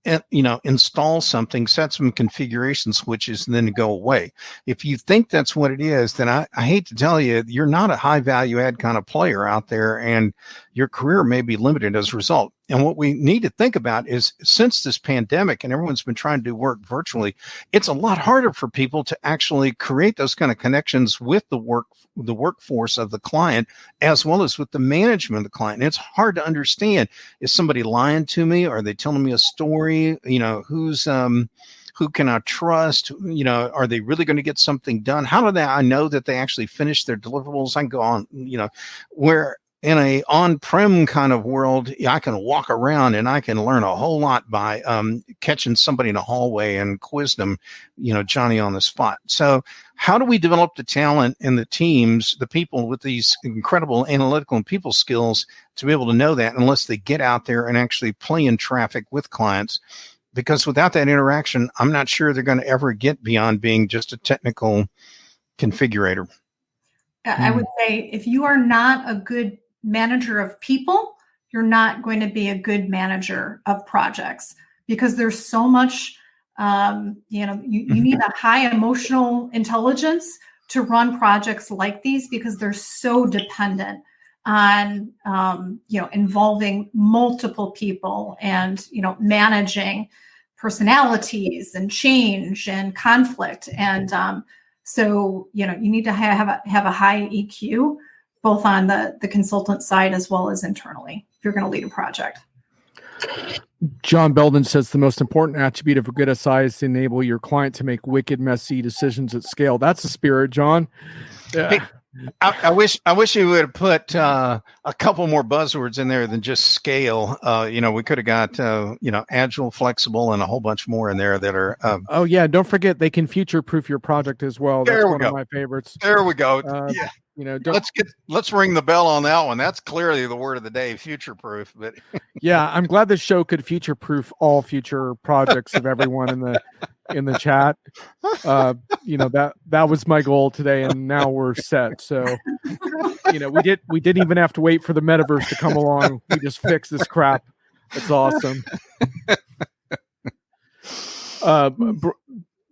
install something, set some configuration switches, and then go away. If you think that's what it is, then I hate to tell you, you're not a high value add kind of player out there, and your career may be limited as a result. And what we need to think about is, since this pandemic and everyone's been trying to do work virtually, it's a lot harder for people to actually create those kind of connections with the workforce of the client, as well as with the management of the client. And it's hard to understand, is somebody lying to me? Are they telling me a story? Who can I trust? Are they really going to get something done? How do I know that they actually finished their deliverables? I can go on, where in a on-prem kind of world, I can walk around and I can learn a whole lot by catching somebody in a hallway and quiz them, Johnny on the spot. So how do we develop the talent in the teams, the people with these incredible analytical and people skills, to be able to know that, unless they get out there and actually play in traffic with clients? Because without that interaction, I'm not sure they're going to ever get beyond being just a technical configurator. I would say, if you are not a good manager of people, you're not going to be a good manager of projects, because there's so much, you need a high emotional intelligence to run projects like these, because they're so dependent on, involving multiple people and, managing personalities and change and conflict. And so, you need to have a high EQ, both on the consultant side as well as internally, if you're going to lead a project. John Belden says the most important attribute of a good SI is to enable your client to make wicked, messy decisions at scale. That's the spirit, John. Yeah. Hey, I wish you would have put a couple more buzzwords in there than just scale. We could have got agile, flexible, and a whole bunch more in there that are. Oh yeah, don't forget they can future-proof your project as well. That's one of my favorites. There we go. Yeah. Let's ring the bell on that one. That's clearly the word of the day, future-proof. But yeah, I'm glad this show could future-proof all future projects of everyone in the chat. That was my goal today, and now we're set. So, we didn't even have to wait for the metaverse to come along. We just fixed this crap. It's awesome.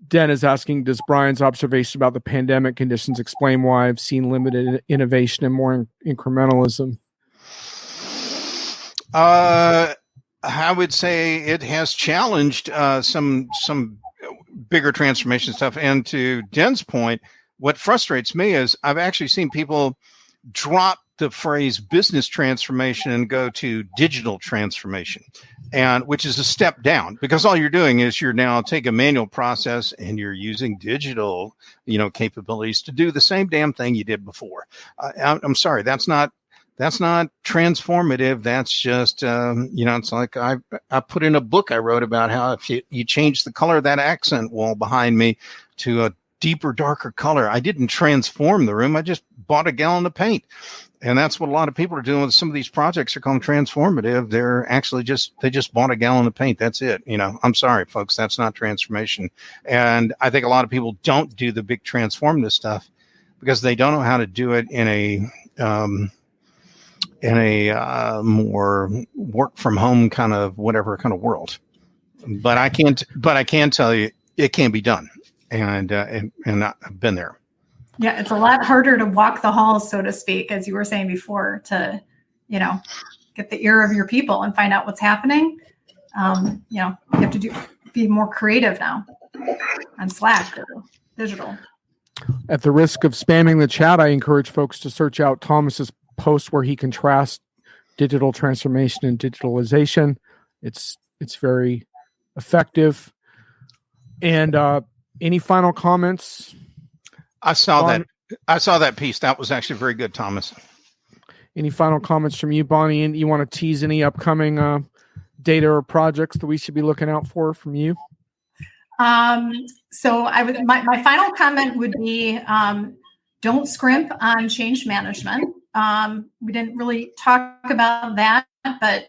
Den is asking, does Brian's observation about the pandemic conditions explain why I've seen limited innovation and more incrementalism? I would say it has challenged some bigger transformation stuff. And to Den's point, what frustrates me is I've actually seen people drop the phrase business transformation and go to digital transformation, and which is a step down, because all you're doing is you're now take a manual process and you're using digital, capabilities to do the same damn thing you did before. I'm sorry, that's not transformative. That's just, it's like I put in a book I wrote about how if you change the color of that accent wall behind me to a deeper, darker color, I didn't transform the room. I just bought a gallon of paint. And that's what a lot of people are doing with some of these projects. Are called transformative. They're actually they just bought a gallon of paint. That's it. I'm sorry, folks, that's not transformation. And I think a lot of people don't do the big transformative stuff because they don't know how to do it in a more work from home kind of whatever kind of world. But I can tell you it can be done. And I've been there. Yeah, it's a lot harder to walk the halls, so to speak, as you were saying before, to, get the ear of your people and find out what's happening. You have to be more creative now on Slack or digital. At the risk of spamming the chat, I encourage folks to search out Thomas's post where he contrasts digital transformation and digitalization. It's very effective. And any final comments? I saw that piece. That was actually very good, Thomas. Any final comments from you, Bonnie? And you want to tease any upcoming data or projects that we should be looking out for from you? So my final comment would be, don't scrimp on change management. We didn't really talk about that, but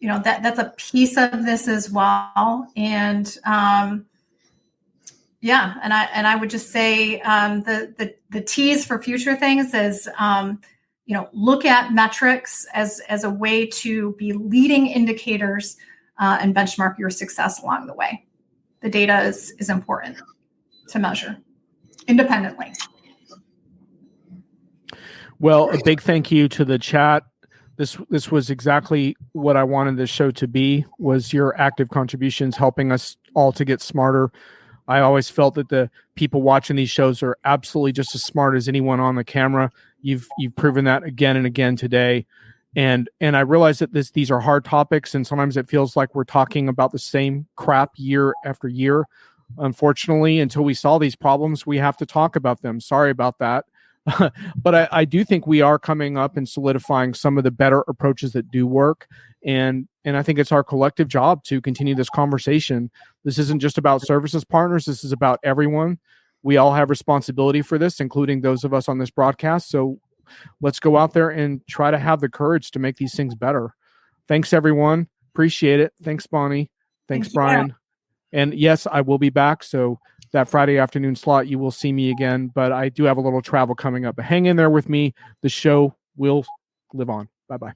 that's a piece of this as well. And and I would just say the tease for future things is look at metrics as a way to be leading indicators and benchmark your success along the way. The data is important to measure independently. Well, a big thank you to the chat. This was exactly what I wanted this show to be, was your active contributions helping us all to get smarter. I always felt that the people watching these shows are absolutely just as smart as anyone on the camera. You've proven that again and again today. And I realize that these are hard topics, and sometimes it feels like we're talking about the same crap year after year. Unfortunately, until we solve these problems, we have to talk about them. Sorry about that. But I do think we are coming up and solidifying some of the better approaches that do work. And I think it's our collective job to continue this conversation. This isn't just about services partners. This is about everyone. We all have responsibility for this, including those of us on this broadcast. So let's go out there and try to have the courage to make these things better. Thanks, everyone. Appreciate it. Thanks, Bonnie. Thanks, Brian. And yes, I will be back. So that Friday afternoon slot, you will see me again. But I do have a little travel coming up. But hang in there with me. The show will live on. Bye-bye.